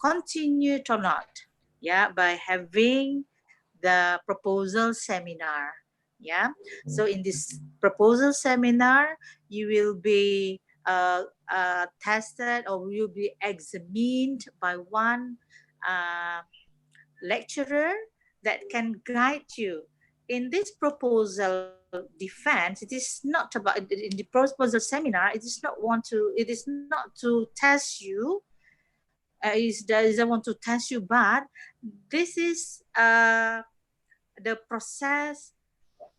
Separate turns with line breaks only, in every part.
continued or not, yeah, by having the proposal seminar. Yeah, so in this proposal seminar, you will be tested, or you'll be examined by one lecturer that can guide you. In this proposal defense, it is not about, in the proposal seminar, it is not to test you, doesn't want to test you, but this is the process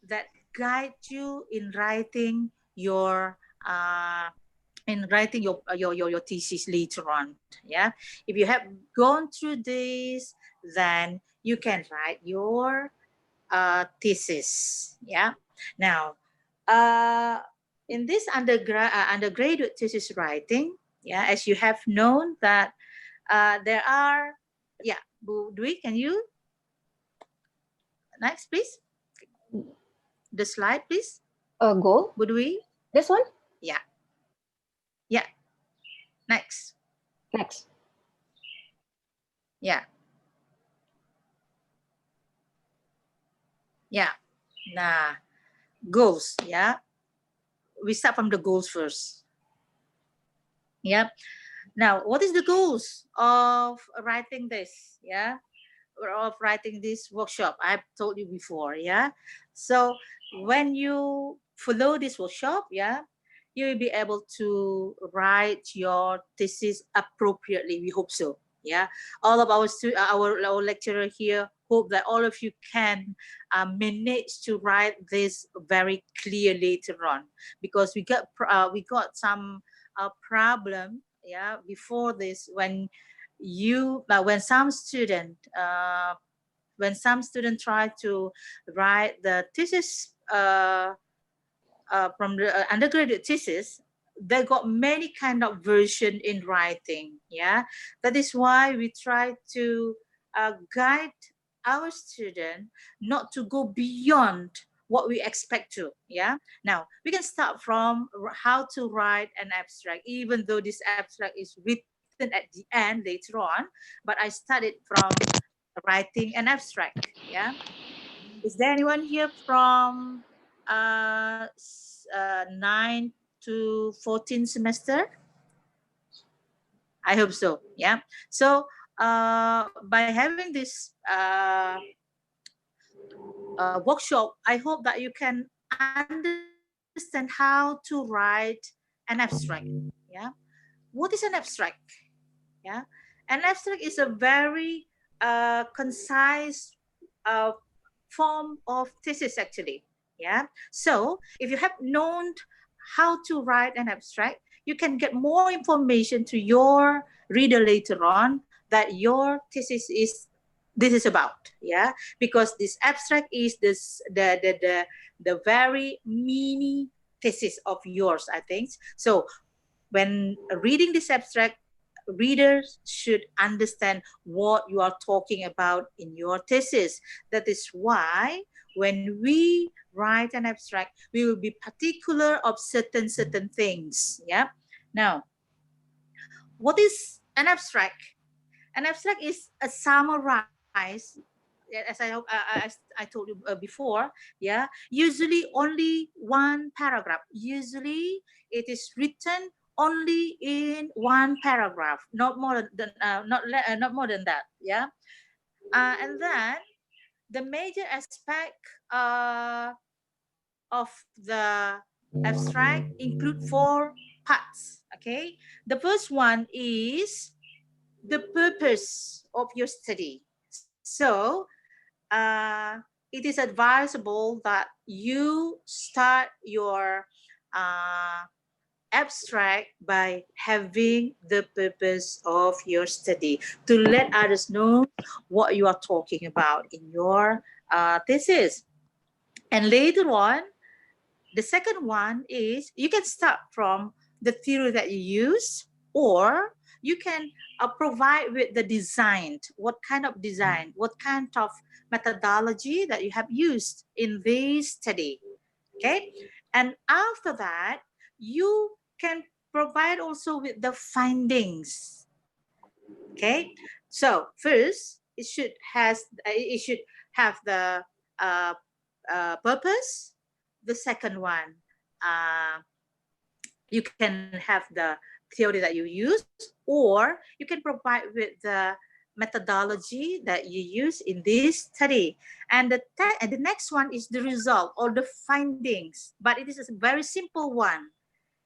that guides you uh, in writing your thesis later on. Yeah, if you have gone through this, then you can write your thesis. Yeah. Now, uh, in this undergraduate thesis writing, yeah, as you have known that there are, yeah, Dwi, can you next, please? The slide, please.
Go.
Budwi?
This one?
Yeah. Yeah. Next.
Next.
Yeah. Yeah. Nah. Goals. Yeah. We start from the goals first. Yeah. Now, what is the goals of writing this? Yeah. Or of writing this workshop? I've told you before. Yeah. So when you follow this workshop, yeah, you will be able to write your thesis appropriately. We hope so. Yeah, all of our lecturer here hope that all of you can manage to write this very clear later on, because we got some problem, yeah, before this, when you when some student try to write the thesis from the undergraduate thesis, they got many kind of version in writing. Yeah, that is why we try to guide our student not to go beyond what we expect to. Yeah, now we can start from how to write an abstract, even though this abstract is written at the end later on, but I started from writing an abstract. Yeah, is there anyone here from 9 to 14 semester? I hope so. Yeah. So by having this workshop, I hope that you can understand how to write an abstract. Yeah. What is an abstract? Yeah. An abstract is a very concise uh, form of thesis actually. Yeah. So if you have known how to write an abstract, you can get more information to your reader later on that your thesis is this is about. Yeah, because this abstract is the very mini thesis of yours, I think. So when reading this abstract, readers should understand what you are talking about in your thesis. That is why when we write an abstract, we will be particular of certain things. Yeah. Now, what is an abstract? An abstract is a summarize, as I told you before. Yeah, usually only one paragraph. Usually it is written only in one paragraph, not more than not more than that. Yeah, and then the major aspect of the abstract include four parts. Okay, the first one is the purpose of your study. So uh, it is advisable that you start your uh, abstract by having the purpose of your study, to let others know what you are talking about in your thesis. And later on, the second one is you can start from the theory that you use, or you can provide with the design, what kind of design, what kind of methodology that you have used in this study. Okay. And after that, you can provide also with the findings. Okay, so first it should have the uh, purpose. The second one, uh, you can have the theory that you use, or you can provide with the methodology that you use in this study. And the next one is the result or the findings, but it is a very simple one.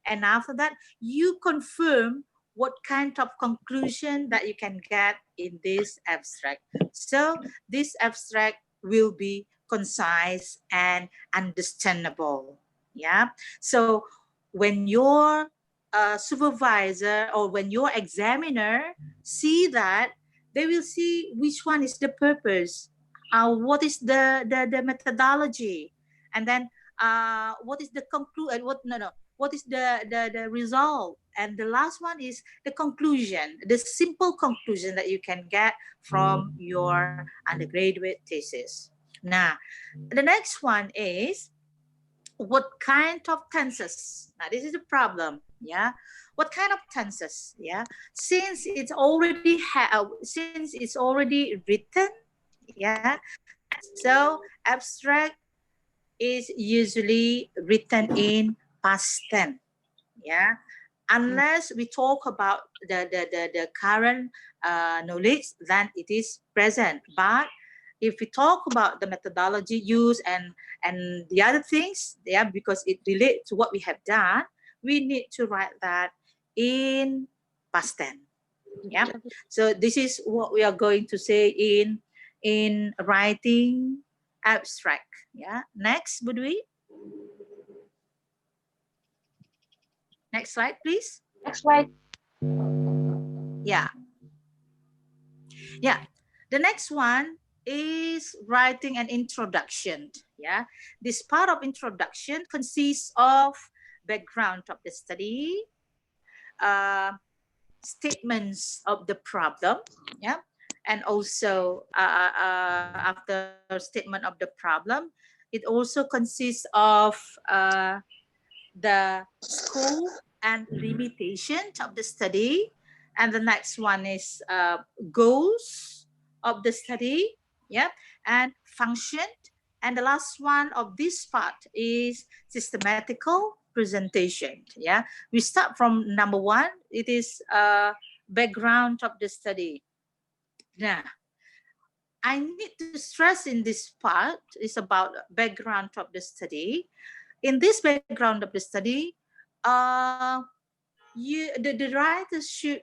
And after that, you confirm what kind of conclusion that you can get in this abstract. So this abstract will be concise and understandable. Yeah. So when your supervisor or when your examiner see that, they will see which one is the purpose, what is the methodology, and then what is the conclude, what no no what is the result, and the last one is the conclusion, the simple conclusion that you can get from your undergraduate thesis. Now the next one is what kind of tenses. Now this is the problem. Yeah, what kind of tenses? Yeah, since it's already written. Yeah, so abstract is usually written in past tense. Yeah, unless we talk about the current knowledge, then it is present. But if we talk about the methodology used and the other things, yeah, because it relates to what we have done, we need to write that in past tense. Yeah, so this is what we are going to say in writing abstract. Yeah, next, Budwi. Next slide, please.
Next slide.
Yeah, yeah. The next one is writing an introduction. Yeah, this part of introduction consists of background of the study, uh, statements of the problem. Yeah, and also after statement of the problem, it also consists of uh, the scope and limitation of the study. And the next one is goals of the study. Yeah, and function. And the last one of this part is systematical presentation. Yeah, we start from number one. It is background of the study. Now I need to stress in this part is about background of the study. In this background of the study, uh, the writers should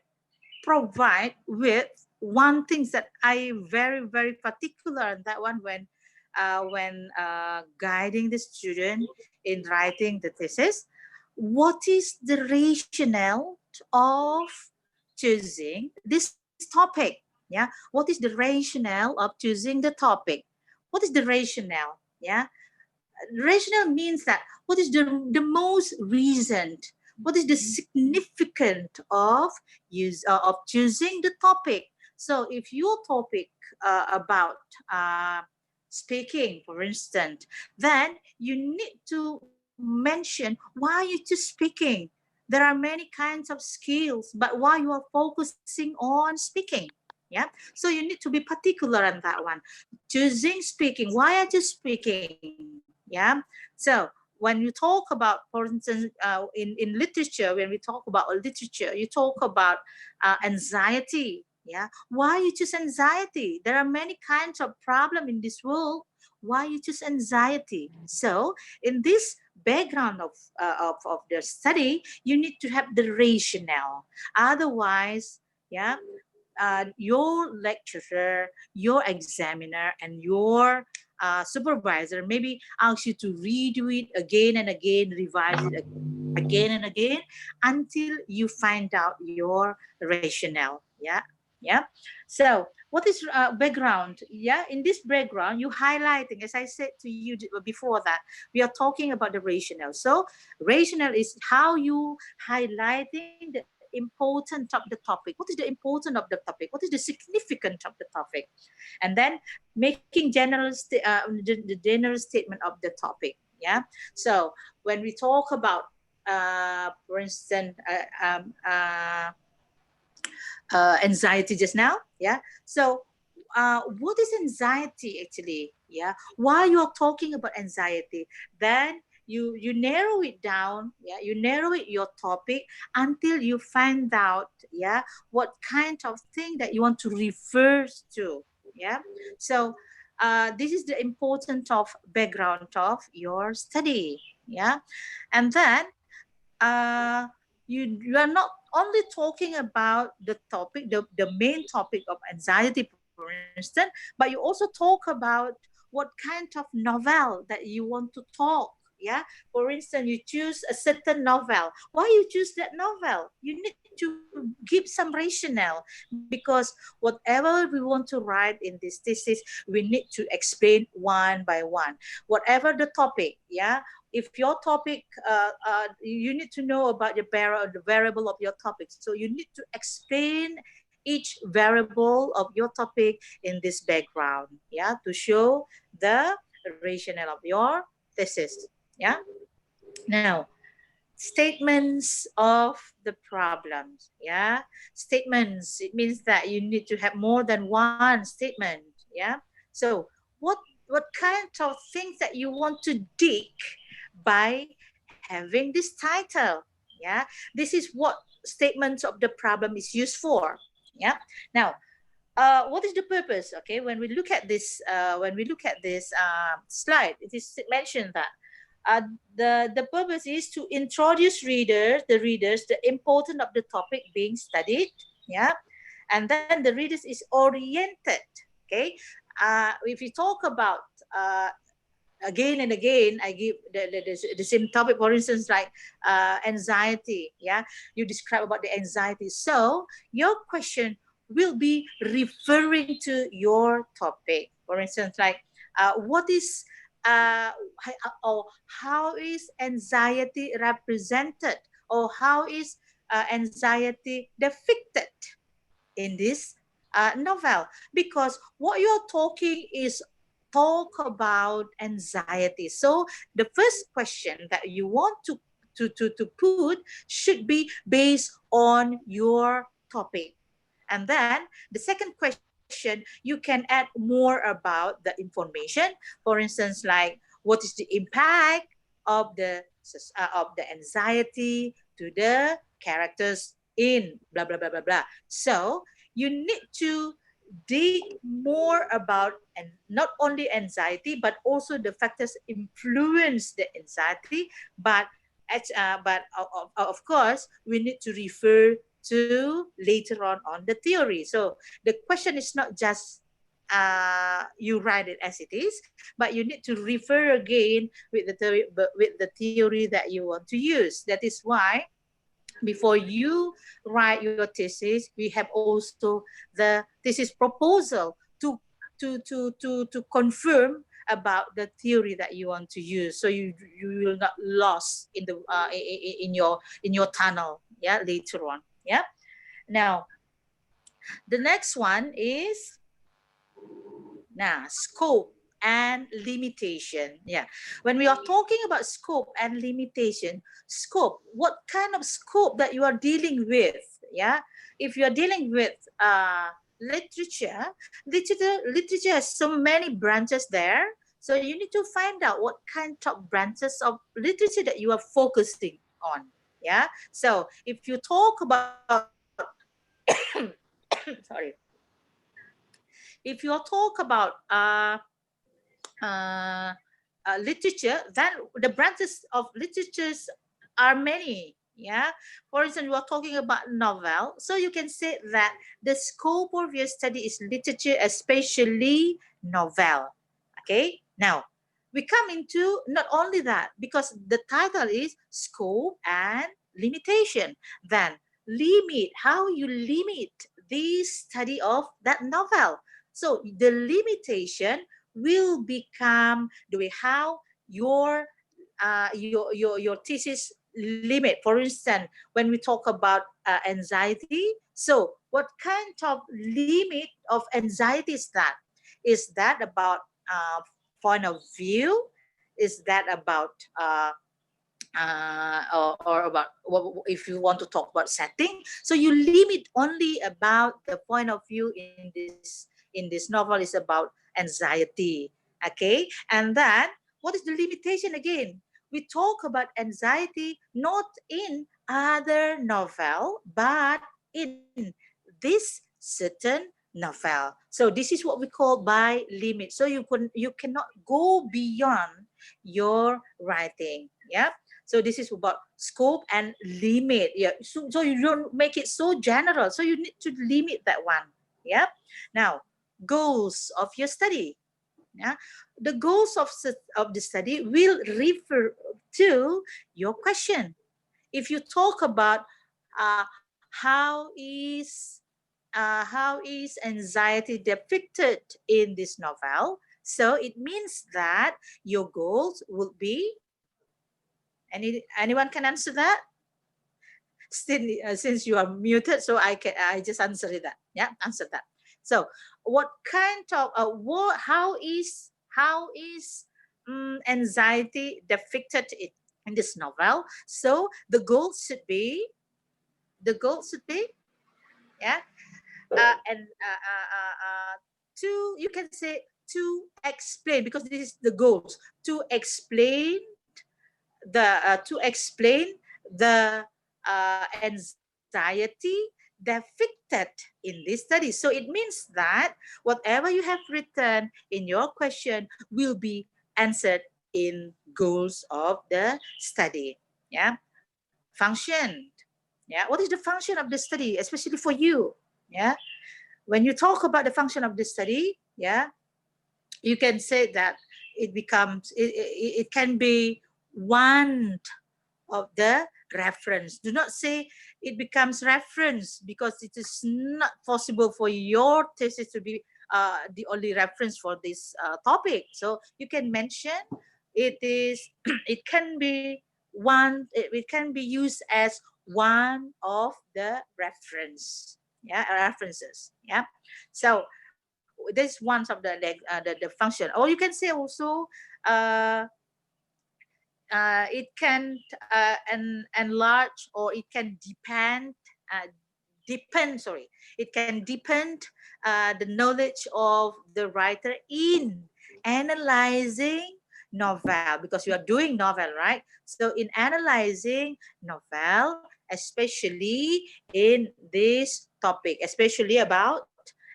provide with one thing that I very particular on that one when guiding the student in writing the thesis. What is the rationale of choosing this topic? Yeah, what is the rationale of choosing the topic? What is the rationale? Yeah, rational means that what is the most reasoned, what is the significant of use of choosing the topic. So if your topic about uh, speaking, for instance, then you need to mention why you choose speaking. There are many kinds of skills, but why you are focusing on speaking. Yeah, so you need to be particular on that one. Choosing speaking, why are you speaking? Yeah, so when you talk about, for instance, in literature, when we talk about literature, you talk about anxiety. Yeah, why you choose anxiety? There are many kinds of problem in this world. Why you choose anxiety? So in this background of the study, you need to have the rationale. Otherwise, yeah, your lecturer, your examiner, and your supervisor maybe ask you to redo it again and again, revise it again and again until you find out your rationale. Yeah, yeah. So, what is background? Yeah, in this background, you highlighting, as I said to you before that, we are talking about the rationale. So, rationale is how you highlighting the important of the topic. What is the important of the topic? What is the significance of the topic? And then making the general statement of the topic. Yeah. So when we talk about, for instance, anxiety just now. Yeah. So, what is anxiety actually? Yeah. While you're talking about anxiety, then you narrow it down. Yeah. You narrow it your topic until you find out. Yeah. What kind of thing that you want to refer to. Yeah. So, this is the importance of background of your study. Yeah. And then uh, you are not only talking about the main topic of anxiety, for instance, but you also talk about what kind of novel that you want to talk. Yeah, for instance, you choose a certain novel. Why you choose that novel? You need to give some rationale, because whatever we want to write in this thesis, we need to explain one by one, whatever the topic. Yeah, if your topic you need to know about the variable of your topic, so you need to explain each variable of your topic in this background, yeah, to show the rationale of your thesis. Yeah. Now, statements of the problems. Yeah, statements, it means that you need to have more than one statement. Yeah. So what kind of things that you want to dig by having this title? Yeah, this is what statements of the problem is used for. Yeah. Now, what is the purpose? Okay, when we look at this slide, it is mentioned that uh, the purpose is to introduce readers the importance of the topic being studied. Yeah. And then the readers is oriented. Okay. If we talk about uh, again and again, I give the same topic, for instance, like anxiety. Yeah, you describe about the anxiety, so your question will be referring to your topic. For instance, like what is or how is anxiety represented, or how is anxiety depicted in this novel, because what you're talking is talk about anxiety. So the first question that you want to put should be based on your topic. And then the second question, you can add more about the information. For instance, like what is the impact of the anxiety to the characters in blah blah blah blah blah. So you need to dig more about, and not only anxiety but also the factors influence the anxiety. But of course we need to refer to later on the theory. So the question is not just you write it as it is, but you need to refer again with the theory, but with the theory that you want to use. That is why before you write your thesis, we have also the thesis proposal to confirm about the theory that you want to use, so you will not lost in the in your tunnel, yeah, later on. Yeah. Now, the next one is now scope and limitation. Yeah, when we are talking about scope and limitation, scope, what kind of scope that you are dealing with? Yeah, if you are dealing with literature, literature has so many branches there. So you need to find out what kind of branches of literature that you are focusing on. Yeah. So if you talk about sorry, if you talk about uh, literature, then the branches of literatures are many. Yeah. For instance, we are talking about novel, so you can say that the scope of your study is literature, especially novel. Okay. Now we come into not only that, because the title is scope and limitation. Then limit, how you limit the study of that novel. So the limitation will become the way how your thesis limit. For instance, when we talk about anxiety, so what kind of limit of anxiety is that? Is that about point of view? Is that about or about if you want to talk about setting, so you limit only about the point of view in this novel is about anxiety. Okay, and then what is the limitation again? We talk about anxiety not in other novel but in this certain novel. So this is what we call by limit, so you cannot go beyond your writing. Yeah, so this is about scope and limit. Yeah, so you don't make it so general, so you need to limit that one. Yeah, now goals of your study. Yeah, the goals of the study will refer to your question. If you talk about how is anxiety depicted in this novel, so it means that your goals would be, anyone can answer that? Still, since you are muted, so I just answer it that. Yeah, answer that. So what kind of how is anxiety depicted in this novel? So the goal should be yeah and to, you can say, to explain, because this is the goals, to explain the anxiety depicted in this study. So it means that whatever you have written in your question will be answered in goals of the study. Yeah, function. Yeah, what is the function of the study, especially for you? Yeah, when you talk about the function of the study, yeah, you can say that it can be one of the reference. Do not say it becomes reference, because it is not possible for your thesis to be the only reference for this topic. So you can mention it is it can be it can be used as one of the reference. Yeah, references. Yeah, so this one of the function. Or you can say also uh, it can enlarge, or it can depend the knowledge of the writer in analyzing novel, because you are doing novel, right? So in analyzing novel, especially in this topic, especially about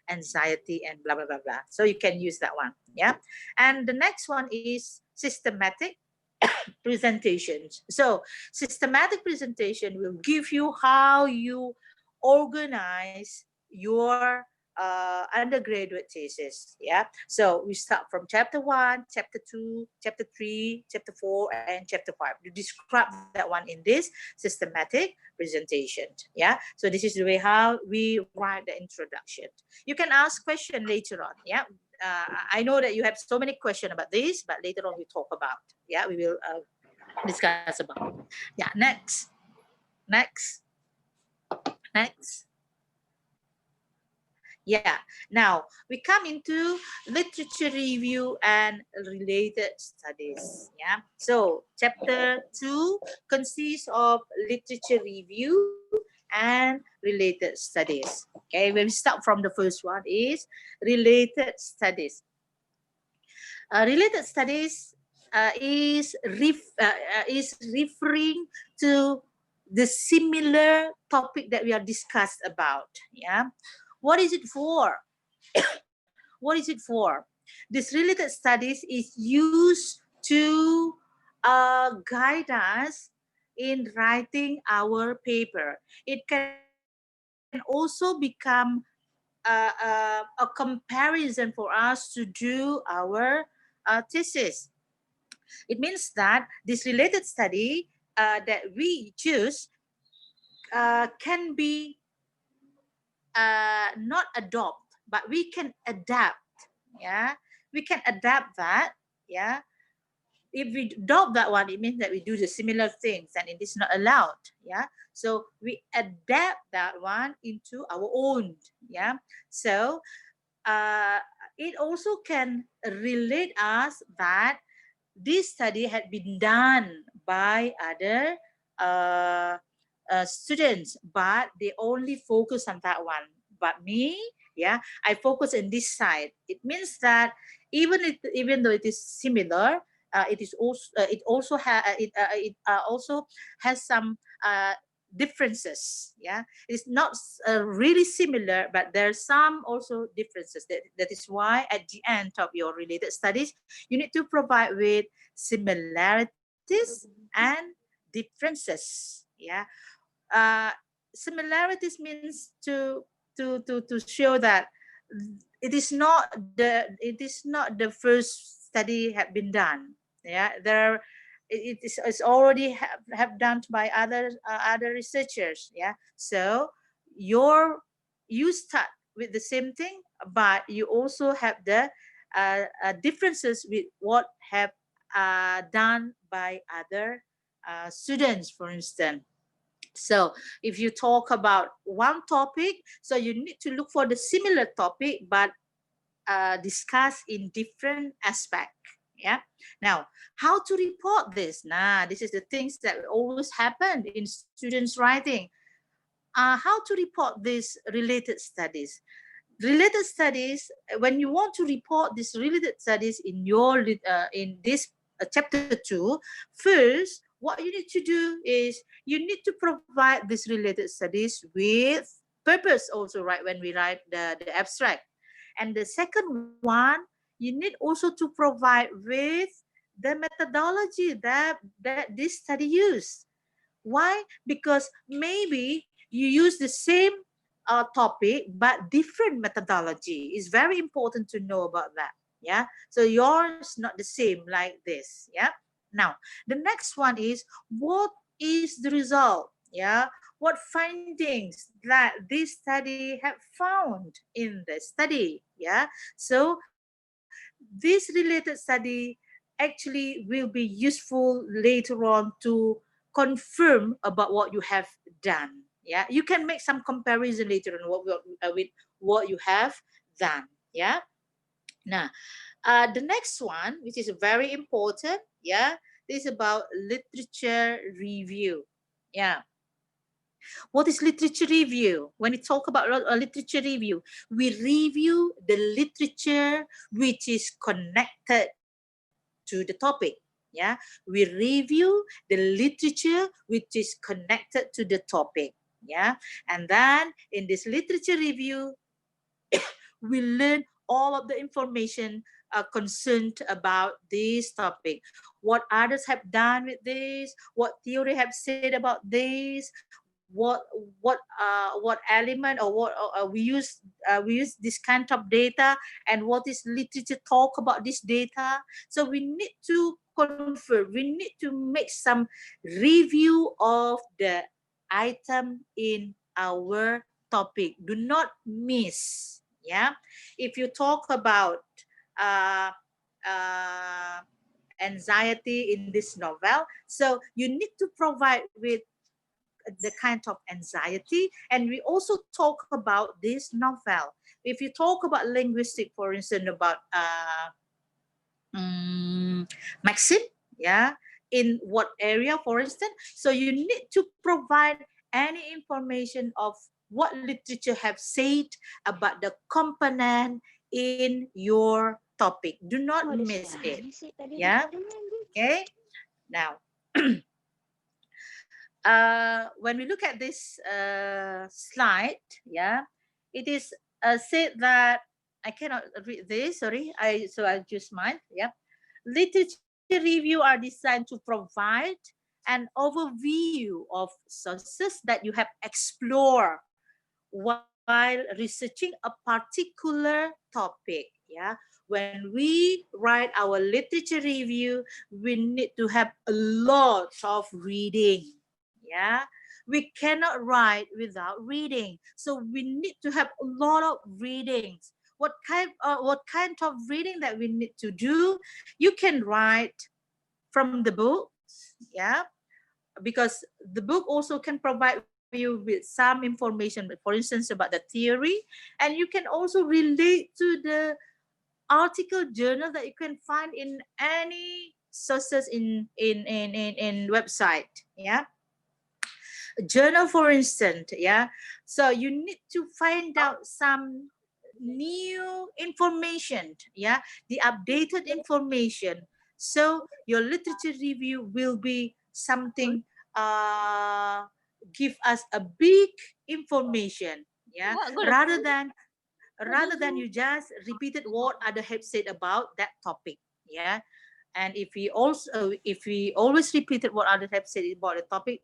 anxiety and blah blah blah blah, so you can use that one. Yeah, and the next one is systematic presentations. So systematic presentation will give you how you organize your undergraduate thesis. Yeah. So we start from chapter 1, chapter 2, chapter 3, chapter 4, and chapter 5. You describe that one in this systematic presentation. Yeah. So this is the way how we write the introduction. You can ask question later on. Yeah. I know that you have so many questions about this, but later on we talk about. Yeah, we will discuss about. Yeah, next, next. Yeah, now we come into literature review and related studies. Yeah, so chapter 2 consists of literature review and related studies. Okay, when we start from the first one is related studies. Related studies is referring to the similar topic that we are discussed about. Yeah, what is it for? What is it for? This related studies is used to guide us in writing our paper. It can also become a comparison for us to do our thesis. It means that this related study that we choose can be not adopt, but we can adapt. Yeah, we can adapt that. Yeah, if we adopt that one, it means that we do the similar things, and it is not allowed. Yeah, so we adapt that one into our own. Yeah, so uh, it also can relate us that this study had been done by other uh, students, but they only focus on that one. But me, yeah, I focus on this side. It means that even though it is similar, it also also has some differences. Yeah, it's not really similar, but there's some also differences. That is why at the end of your related studies, you need to provide with similarities and differences. Yeah, uh, similarities means to show that it is not the first study have been done. Yeah, there it's already have done by other researchers. Yeah, so your you start with the same thing, but you also have the differences with what have done by other students, for instance. So if you talk about one topic, so you need to look for the similar topic, but discuss in different aspect. Yeah. Now, how to report this? Nah, this is the things that always happen in students writing. How to report these related studies? Related studies, when you want to report these related studies in this chapter 2, first what you need to do is you need to provide these related studies with purpose also, right? When we write the abstract. And the second one, you need also to provide with the methodology that this study used. Why? Because maybe you use the same topic but different methodology. It's very important to know about that. Yeah. So yours not the same like this. Yeah. Now the next one is, what is the result? Yeah. What findings that this study have found in the study? Yeah. So this related study actually will be useful later on to confirm about what you have done. Yeah, you can make some comparison later on with what you have done. Yeah. Now, the next one, which is very important, yeah, is about literature review. Yeah, what is literature review? When we talk about a literature review, we review the literature which is connected to the topic. Yeah, we review the literature which is connected to the topic. Yeah, and then in this literature review, we learn all of the information concerned about this topic. What others have done with this, what theory have said about this, what element, or what we use this kind of data, and what is literature talk about this data. So we need to confirm, we need to make some review of the item in our topic. Do not miss. Yeah, if you talk about uh, uh, anxiety in this novel, so you need to provide with the kind of anxiety, and we also talk about this novel. If you talk about linguistic, for instance, about um, maxim, yeah, in what area, for instance, so you need to provide any information of what literature have said about the component in your topic. Do not
Oh, ada
miss it.
suara sih tadi ada
Yeah.
language.
Okay. Now, when we look at this slide, yeah, it is said that I cannot read this. Sorry, I just mine. Yeah, literature review are designed to provide an overview of sources that you have explored while researching a particular topic. Yeah, when we write our literature review, we need to have a lot of reading. Yeah, we cannot write without reading, so we need to have a lot of readings. What kind of reading that we need to do? You can write from the book. Yeah, because the book also can provide you with some information, for instance, about the theory, and you can also relate to the article journal that you can find in any sources in website. Yeah, journal, for instance. Yeah, so you need to find out some new information. Yeah, the updated information, so your literature review will be something uh give us a big information. Yeah, rather than you just repeated what other have said about that topic. Yeah, and if we always repeated what others have said about the topic,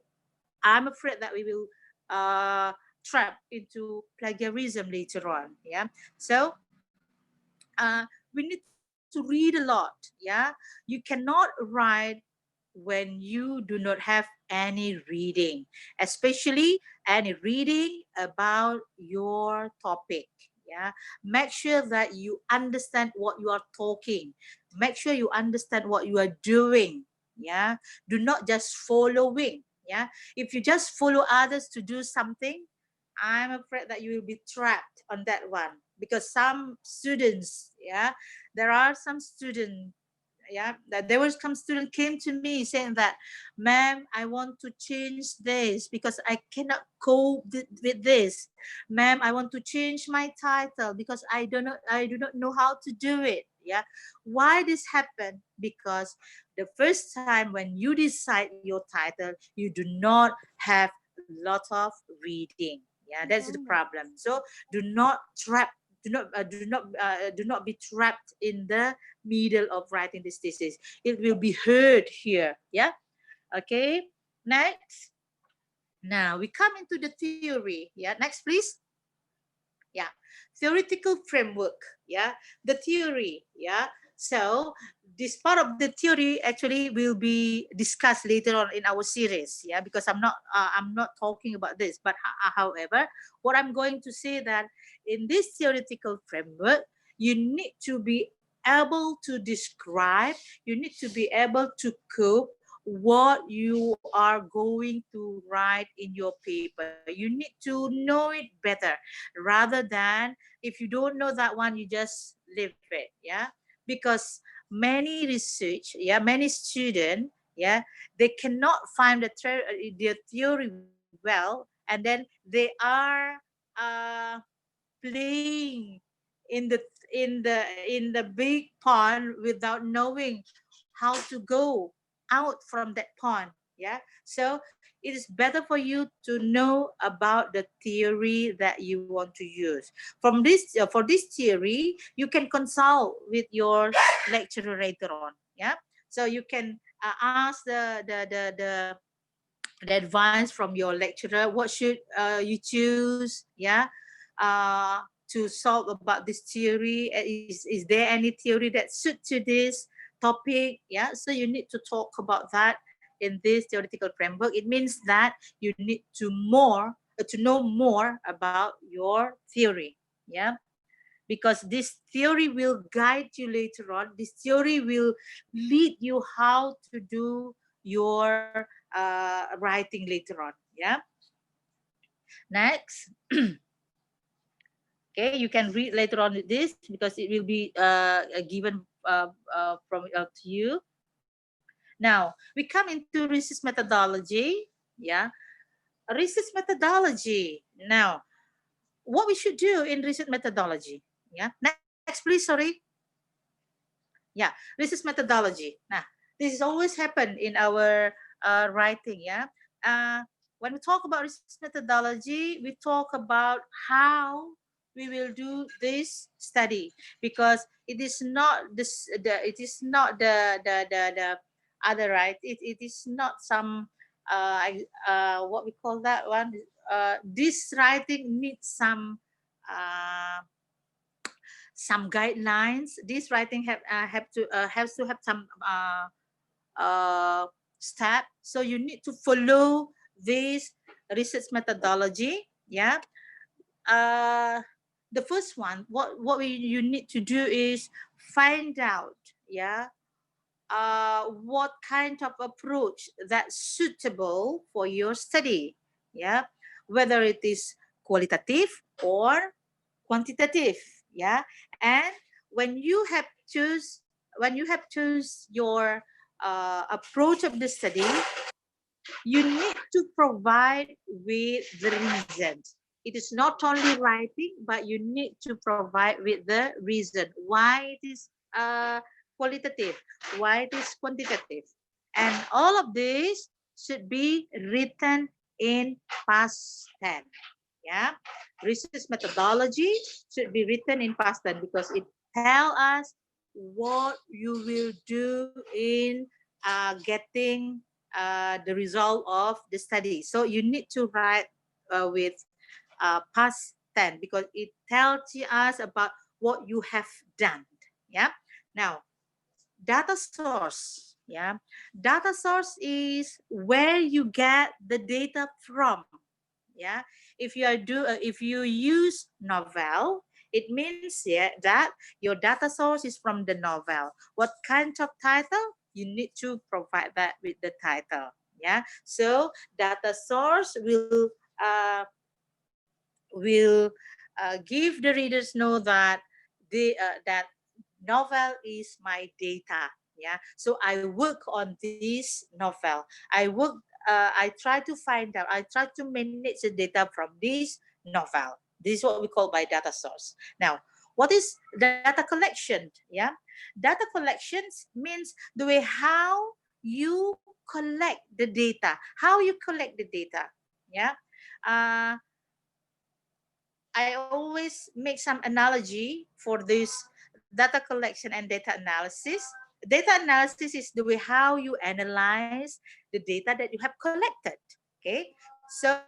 I'm afraid that we will uh trap into plagiarism later on. Yeah, so we need to read a lot. Yeah, you cannot write when you do not have any reading, especially any reading about your topic. Yeah, make sure that you understand what you are talking, make sure you understand what you are doing. Yeah, do not just following. Yeah, if you just follow others to do something, I'm afraid that you will be trapped on that one, because some students, yeah, there are some students, yeah, that there was some student came to me saying that, ma'am, I want to change this because I cannot cope with this. Ma'am, I want to change my title because I do not know how to do it. Yeah, why this happened? Because the first time when you decide your title, you do not have a lot of reading. Yeah, that's the problem. So do not trap do not be trapped in the middle of writing this thesis. It will be heard here. Yeah. Okay. Next. Now we come into the theory. Yeah. Next, please. Yeah, theoretical framework. Yeah, the theory. Yeah, so this part of the theory actually will be discussed later on in our series. Yeah, because I'm not talking about this, but however, what I'm going to say that in this theoretical framework, you need to be able to describe, you need to be able to cope what you are going to write in your paper. You need to know it better, rather than if you don't know that one, you just leave it. Yeah, because many research, yeah, many students, yeah, they cannot find their theory well, and then they are uh playing in the big pond without knowing how to go out from that pond. Yeah, so it is better for you to know about the theory that you want to use. From this for this theory, you can consult with your lecturer later on. Yeah, so you can ask the advice from your lecturer. What should you choose? Yeah, uh, to solve about this theory. Is there any theory that suit to this topic? Yeah, so you need to talk about that in this theoretical framework. It means that you need to know more about your theory. Yeah, because this theory will guide you later on. This theory will lead you how to do your writing later on. Yeah. Next. Okay, you can read later on this because it will be given from to you. Now we come into research methodology. Yeah, research methodology. Now, what we should do in research methodology? Yeah. Next, please. Sorry. Yeah, research methodology. Nah, this is always happen in our writing. Yeah, when we talk about research methodology, we talk about how we will do this study, because it is not it is not the other, right. It is not some what we call that one. This writing needs some guidelines. This writing has to have some step. So you need to follow this research methodology. Yeah. Uh, the first one, you need to do is find out. Yeah. What kind of approach that's suitable for your study. Yeah. Whether it is qualitative or quantitative. Yeah, and when you have choose your approach of the study, you need to provide with the reason. It is not only writing, but you need to provide with the reason why it is qualitative, why it is quantitative. And all of this should be written in past tense. Yeah, research methodology should be written in past tense because it tell us what you will do in getting the result of the study. So you need to write with past tense because it tells us about what you have done. Yeah. Now, data source. Yeah, data source is where you get the data from. Yeah, if you use novel, it means, yeah, that your data source is from the novel. What kind of title? You need to provide that with the title. Yeah, so data source will give the readers know that that novel is my data. Yeah, so I work on this novel. I try to find out, I try to manage the data from this novel. This is what we call by data source. Now, what is data collection? Yeah, data collections means the way how you collect the data, how you collect the data. Yeah, uh, I always make some analogy for this data collection and data analysis. Data analysis is the way how you analyze the data that you have collected. Okay, so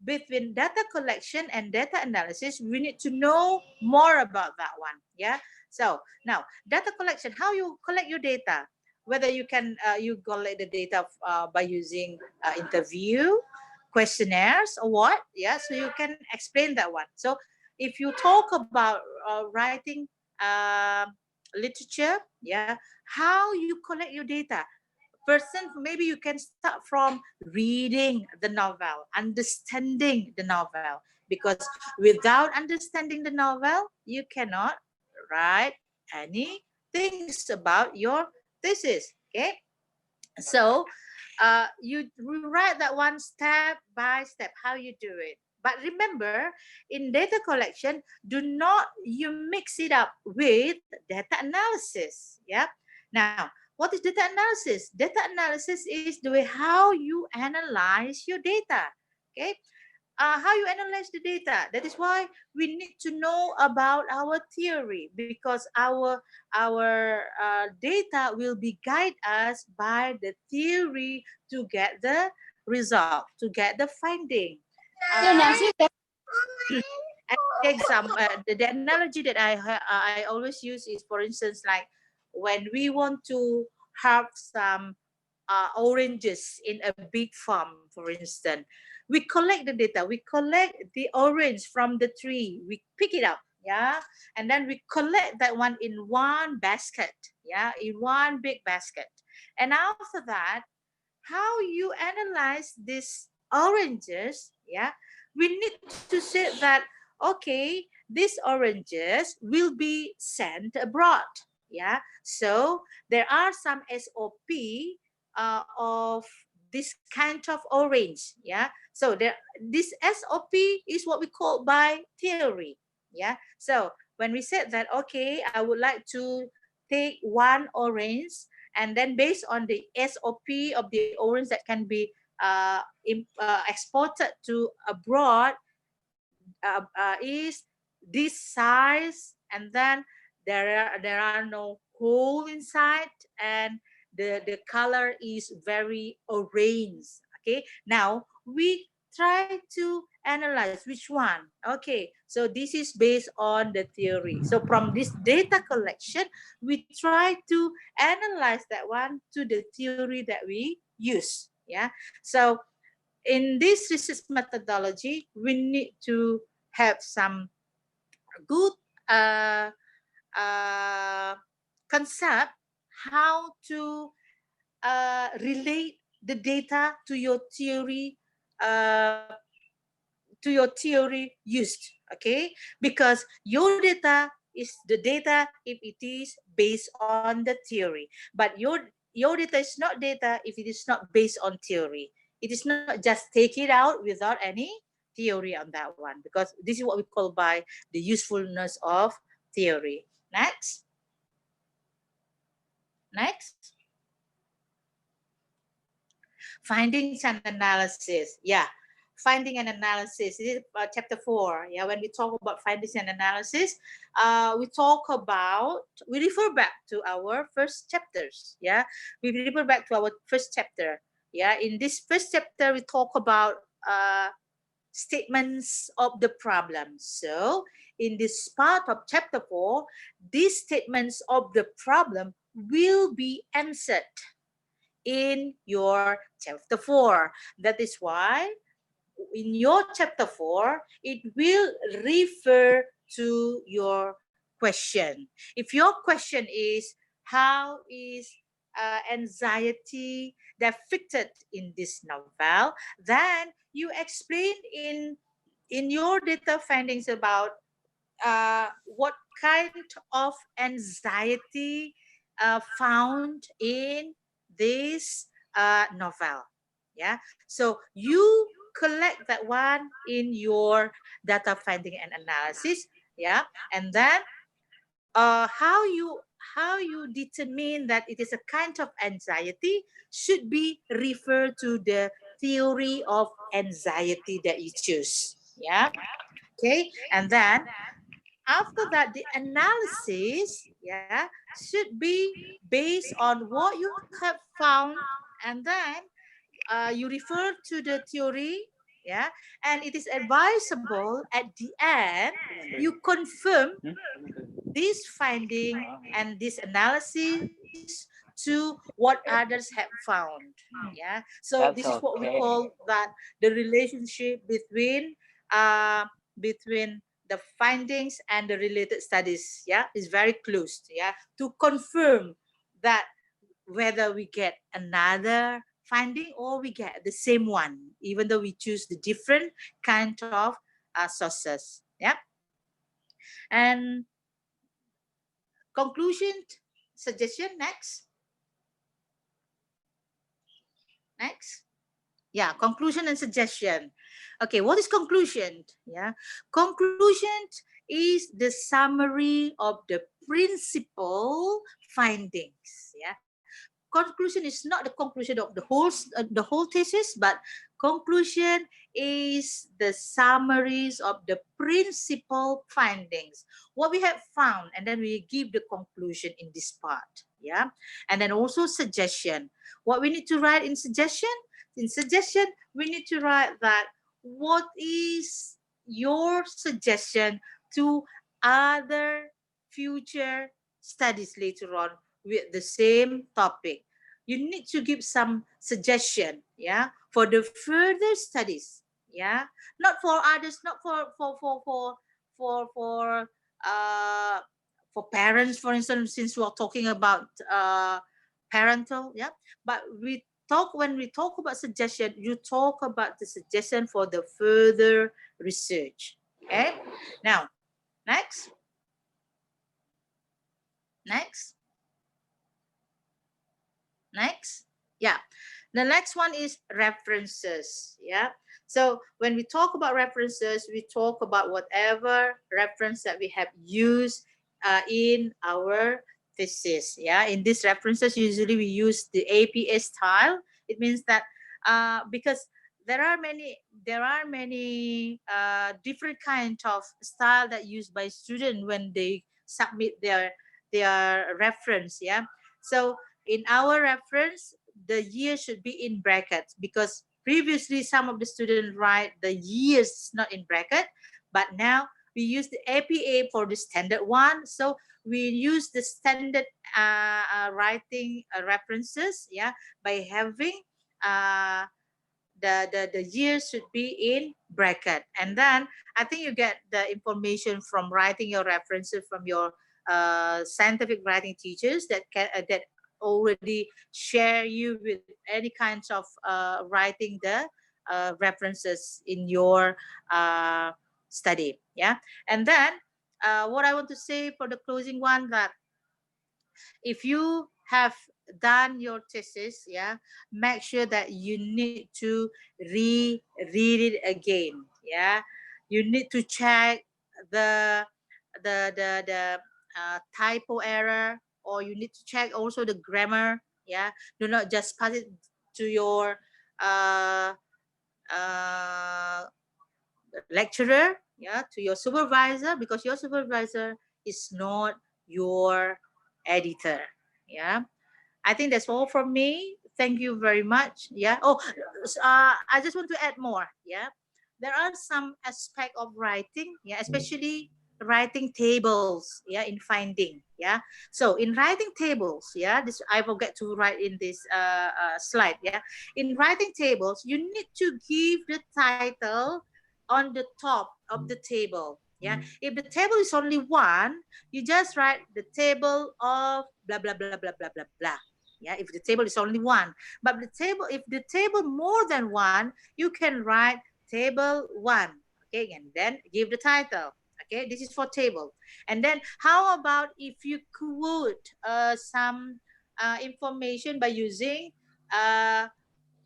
between data collection and data analysis, we need to know more about that one. Yeah. So now, data collection, how you collect your data, whether you can you collect the data by using interview, questionnaires, or what. Yeah, so you can explain that one. So if you talk about writing uh, literature, yeah, how you collect your data. Person, maybe you can start from reading the novel, understanding the novel, because without understanding the novel, you cannot write any things about your thesis. Okay, so you write that one step by step how you do it. But remember, in data collection, do not you mix it up with data analysis. Yeah. Now, what is data analysis? Data analysis is the way how you analyze your data. Okay, how you analyze the data. That is why we need to know about our theory, because our data will be guide us by the theory to get the result, to get the finding. Uh, and the example, the analogy that I always use is, for instance, like when we want to have some oranges in a big farm, for instance. We collect the data, we collect the orange from the tree, we pick it up, yeah, and then we collect that one in one basket, yeah, in one big basket. And after that, how you analyze these oranges, yeah, we need to say that, okay, these oranges will be sent abroad. Yeah, so there are some SOP of this kind of orange. Yeah, so there, this SOP is what we call by theory. Yeah, so when we said that, okay, I would like to take one orange, and then based on the SOP of the orange that can be exported to abroad, is this size, and then there are no hole inside, and the color is very orange. Okay, now we try to analyze which one. Okay, so this is based on the theory. So from this data collection, we try to analyze that one to the theory that we use. Yeah, so in this research methodology, we need to have some good uh, uh, concept how to relate the data uh, to your theory used. Okay, because your data is the data if it is based on the theory, but your your data is not data if it is not based on theory. It is not just take it out without any theory on that one, because this is what we call by the usefulness of theory. Next, next, findings and analysis. Yeah, finding and analysis. This is chapter 4. Yeah, when we talk about findings and analysis, we refer back to our first chapters. Yeah, we refer back to our first chapter. Yeah, in this first chapter, we talk about statements of the problem. So, in this part of chapter 4, these statements of the problem will be answered in your chapter 4. That is why in your chapter 4, it will refer to your question. If your question is, how is anxiety depicted in this novel, then you explain in your data findings about what kind of anxiety found in this novel. Yeah, so you collect that one in your data finding and analysis. Yeah, and then how you determine that it is a kind of anxiety should be referred to the theory of anxiety that you choose. Yeah, okay, and then after that the analysis, yeah, should be based on what you have found, and then you refer to the theory. Yeah, and it is advisable at the end you confirm this finding and this analysis to what others have found. Yeah, so this is
That's
what we
okay.
call that the relationship uh between the findings and the related studies, yeah, is very close. Yeah, to confirm that whether we get another finding or we get the same one, even though we choose the different kind of sources. Yeah, and conclusion, suggestion. Next. Yeah, conclusion and suggestion. Okay, what is conclusion? Yeah, conclusion is the summary of the principal findings. Yeah, conclusion is not the conclusion of the whole thesis, but conclusion is the summaries of the principal findings, what we have found, and then we give the conclusion in this part. Yeah, and then also suggestion, what we need to write in suggestion. In suggestion we need to write that what is your suggestion to other future studies later on with the same topic. You need to give some suggestion, yeah, for the further studies. Yeah, not for others, not for for uh for parents, for instance, since we are talking about parental. Yeah, but when we talk about suggestion, you talk about the suggestion for the further research. Okay, now next, next, next. Yeah, the next one is references. Yeah, so when we talk about references, we talk about whatever reference that we have used in our thesis. Yeah, in these references usually we use the APA style. It means that because there are many different kind of style that used by student when they submit their reference. Yeah, so in our reference, the year should be in brackets, because previously some of the students write the years not in bracket, but now we use the APA for the standard one. So we use the standard writing references, yeah, by having uh, the year should be in bracket. And then I think you get the information from writing your references from your scientific writing teachers that already share you with any kinds of writing the references in your uh, study. Yeah, and then what I want to say for the closing one, that If you have done your thesis, yeah, make sure that you need to read it again. Yeah, you need to check the typo error, or you need to check also the grammar. Yeah, do not just pass it to your uh, uh, lecturer, yeah, to your supervisor, because your supervisor is not your editor. Yeah, I think that's all from me. Thank you very much. Yeah. Oh, I just want to add more. Yeah, there are some aspect of writing. Yeah, especially writing tables. Yeah, in finding. Yeah. So in writing tables. Yeah, this I forget to write in this slide. Yeah, in writing tables, you need to give the title on the top of the table. Yeah. If the table is only one, you just write the table of blah blah blah blah blah blah blah. Yeah, if the table is only one. But the table, if the table more than one, you can write table one. Okay, and then give the title. Okay, this is for table. And then how about if you quote some information by using uh,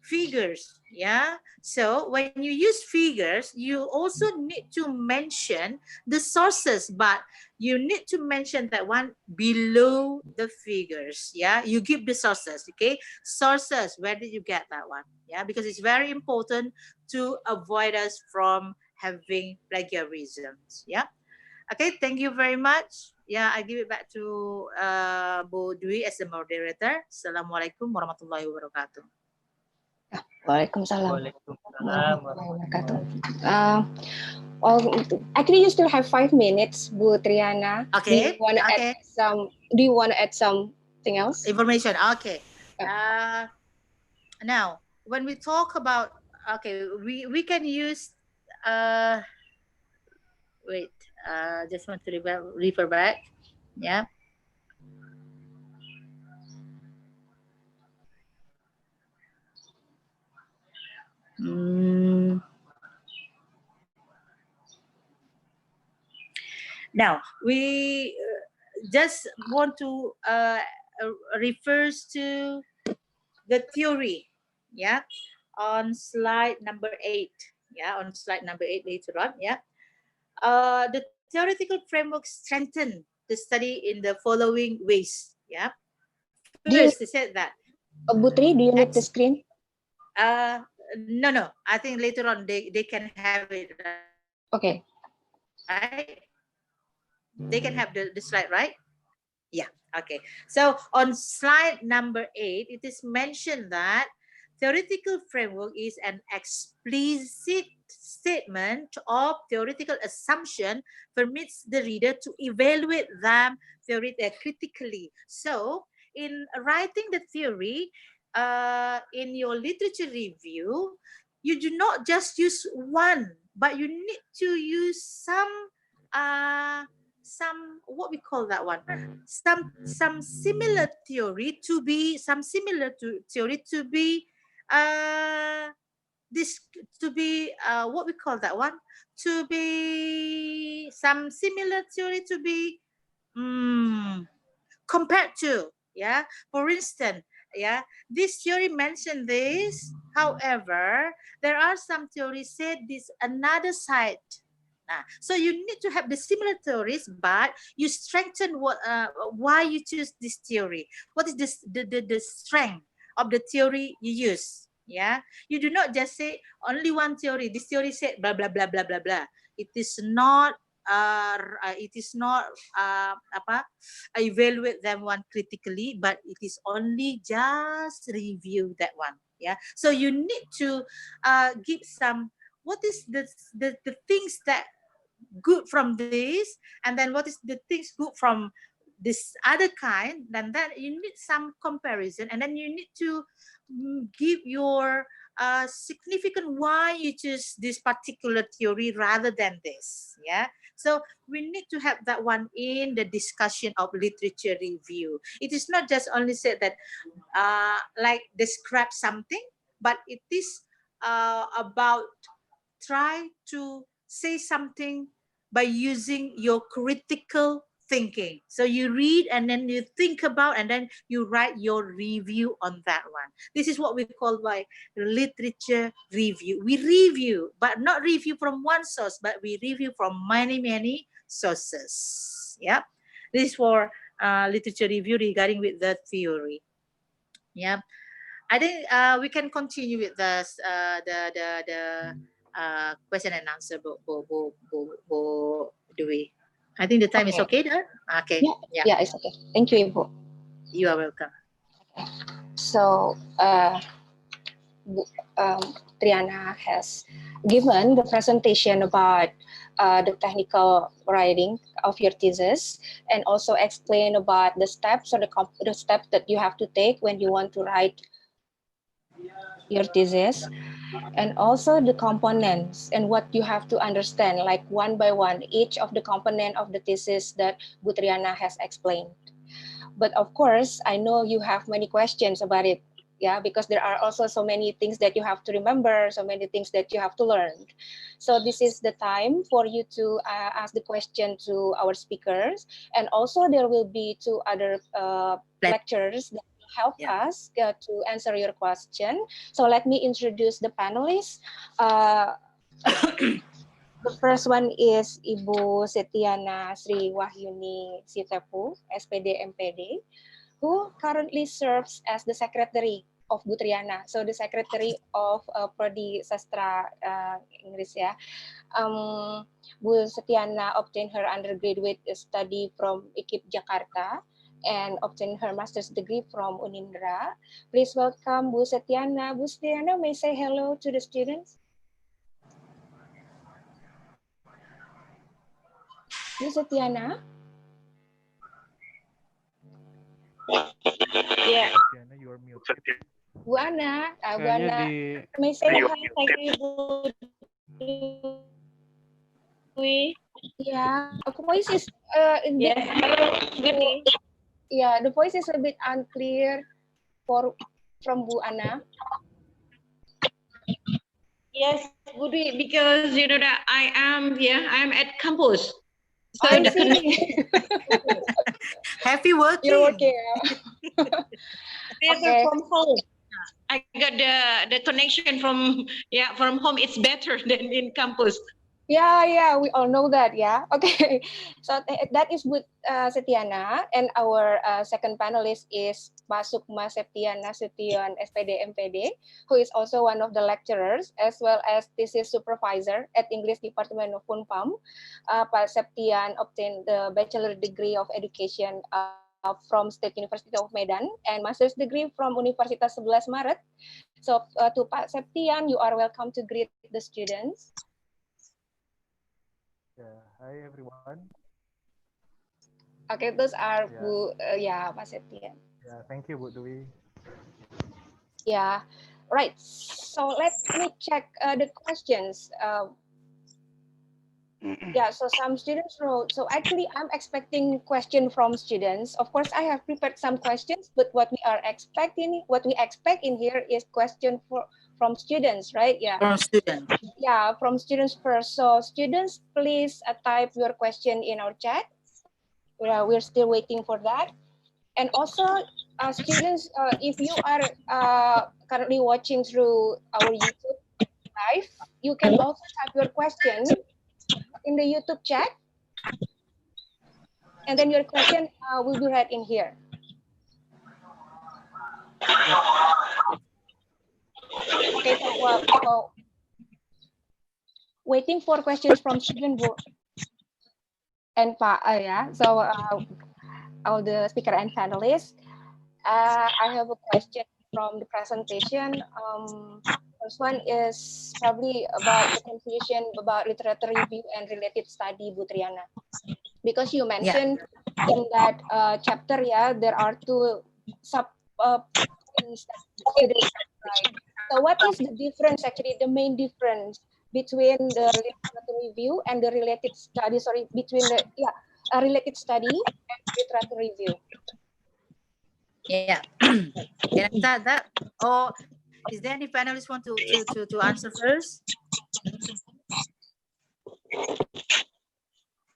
figures? Yeah, so when you use figures, you also need to mention the sources, but you need to mention that one below the figures. Yeah, you give the sources. Okay, sources, where did you get that one? Yeah, because it's very important to avoid us from having plagiarisms. Yeah. Okay, thank you very much. Yeah, I give it back to Bu Dwi as the moderator. Assalamualaikum warahmatullahi wabarakatuh.
Waalaikumsalam
Waalaikumsalam
warahmatullahi wabarakatuh. Oh, actually, you still have 5 minutes, Bu Triana.
Okay.
Do you want to add something else?
Information. Okay. Now, when we talk about, okay, we can use uh wait, just want to refer back. Yeah. Mm. Now we just want to refers to the theory. Yeah, on slide number 8. Yeah, on slide number 8 later on. Yeah, the theoretical framework strengthened the study in the following ways. Yeah, first they said that
Butri, do you need the screen?
uh no, I think later on they can have it, right?
Okay,
They can have the slide, right? Yeah, okay. So on slide number 8, it is mentioned that theoretical framework is an explicit statement of theoretical assumption, permits the reader to evaluate them critically. So in writing the theory, in your literature review, you do not just use one, but you need to use some what we call that one, some similar theory to be uh this to be what we call that one, to be some similar theory to be compared to. Yeah, for instance, yeah, this theory mentioned this, however there are some theories said this another side. So you need to have the similar theories, but you strengthen why you choose this theory. What is this the strength of the theory you use? Yeah, you do not just say only one theory. This theory said blah blah blah blah blah blah. It is not apa, evaluate them one critically, but it is only just review that one. Yeah, so you need to give some, what is the things that good from this, and then what is the things good from this other kind, and then you need some comparison, and then you need to give your significant why you choose this particular theory rather than this. Yeah, so we need to have that one in the discussion of literature review. It is not just only said that like describe something, but it is about try to say something by using your critical thinking. So you read and then you think about and then you write your review on that one. This is what we call by literature review. We review, but not review from one source, but we review from many sources. Yeah, this is for literature review regarding with the theory. Yeah, I think we can continue with the question and answer, do we? I think the time is
Okay.
okay, then. Okay,
Yeah,
yeah,
yeah, it's okay. Thank you, Ibu.
you are welcome.
So, Triana has given the presentation about the technical writing of your thesis, and also explain about the steps or the steps that you have to take when you want to write your thesis, and also the components and what you have to understand, like one by one, each of the component of the thesis that Butriana has explained. But of course, I know you have many questions about it. Yeah, because there are also so many things that you have to remember, so many things that you have to learn. So this is the time for you to ask the question to our speakers. And also there will be two other lecturers that will help
Yeah.
us to answer your question. So let me introduce the panelists. Uh, the first one is Ibu Setiana Sri Wahyuni Sitepu, SPD MPD, who currently serves as the secretary of Butriana, so the secretary of Prodi Sastra Inggris ya. Bu Setiana obtained her undergraduate study from IKIP Jakarta and obtained her master's degree from Unindra. Please welcome Bu Setiana. Bu Setiana, may say hello to the students. Bu Setiana.
Yeah. Tatiana, you are muted.
Bu Ana, Bu
Kayaknya
Ana,
di
may say hi. Thank you, Bu Dwi. Yeah, voice is a bit.
Yes, hello, good day.
Yeah, the voice is a bit unclear for from Bu Ana.
Yes, good day, because you know that I'm at campus. So
I
the
see.
Happy working.
You're working.
connection
Okay.
from home. I got the connection from home. It's better than in campus.
Yeah, we all know that. Yeah. Okay. So that is with Setiana, and our second panelist is Pak Sukma Septiana Sution SPD MPD, who is also one of the lecturers as well as thesis supervisor at English Department of Unpam. Pak Septian obtained the bachelor degree of education from State University of Medan and master's degree from Universitas 11 Maret. So to Pak Septian, you are welcome to greet the students.
Yeah, hi everyone.
Okay, those are
Yeah.
Bu, Pak Septian.
Yeah, thank you, Bu Dwi.
Yeah, right. So let me check the questions. Yeah, so some students wrote. So actually, I'm expecting question from students. Of course, I have prepared some questions, but what we expect in here is question from students, right? Yeah.
From student.
Yeah, from students first. So students, please type your question in our chat. We're still waiting for that. And also, students, if you are currently watching through our YouTube live, you can also type your question in the YouTube chat, and then your question will be read in here. Okay, so waiting for questions from student Bu and Pak. Yeah, so all the speaker and panelists. I have a question from the presentation. First one is probably about the confusion about literature review and related study, Bu Triana. Because you mentioned in that chapter, there are two sub points that students have to write. So what is the difference, actually, the main difference between the literature review and the related study, between the, related study and literature review?
Yeah. Can I start that? Or is there any panelists want to answer first?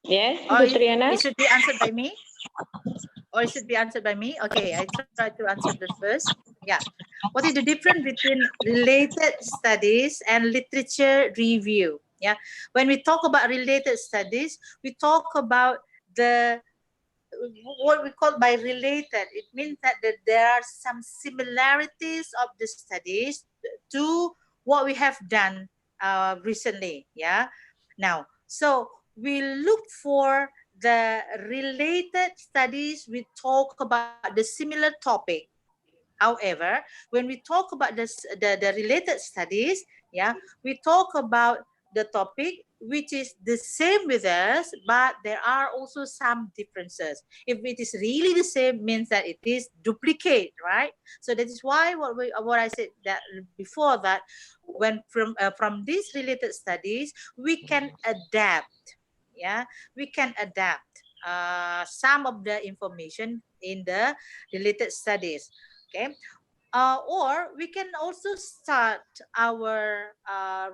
Yes,
Or
Bu Triana?
it should be answered by me? Or it should be answered by me? Okay, I try to answer the first. Yeah. What is the difference between related studies and literature review? Yeah. When we talk about related studies, we talk about the what we call by related. It means that there are some similarities of the studies to what we have done recently. Yeah. Now, so we look for the related studies. We talk about the similar topic. However, when we talk about the related studies, yeah, we talk about the topic which is the same with us, but there are also some differences. If it is really the same, means that it is duplicate, right? So that is why what I said that before, that when from these related studies, we can adapt. Yeah, we can adapt some of the information in the related studies. Okay. Or we can also start our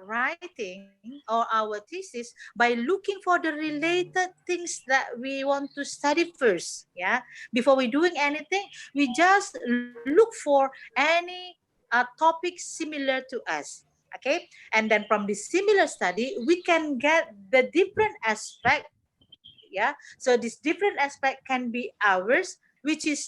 writing or our thesis by looking for the related things that we want to study first. Yeah, before we doing anything, we just look for any topic similar to us. Okay, and then from the similar study, we can get the different aspect. Yeah, so this different aspect can be ours, which is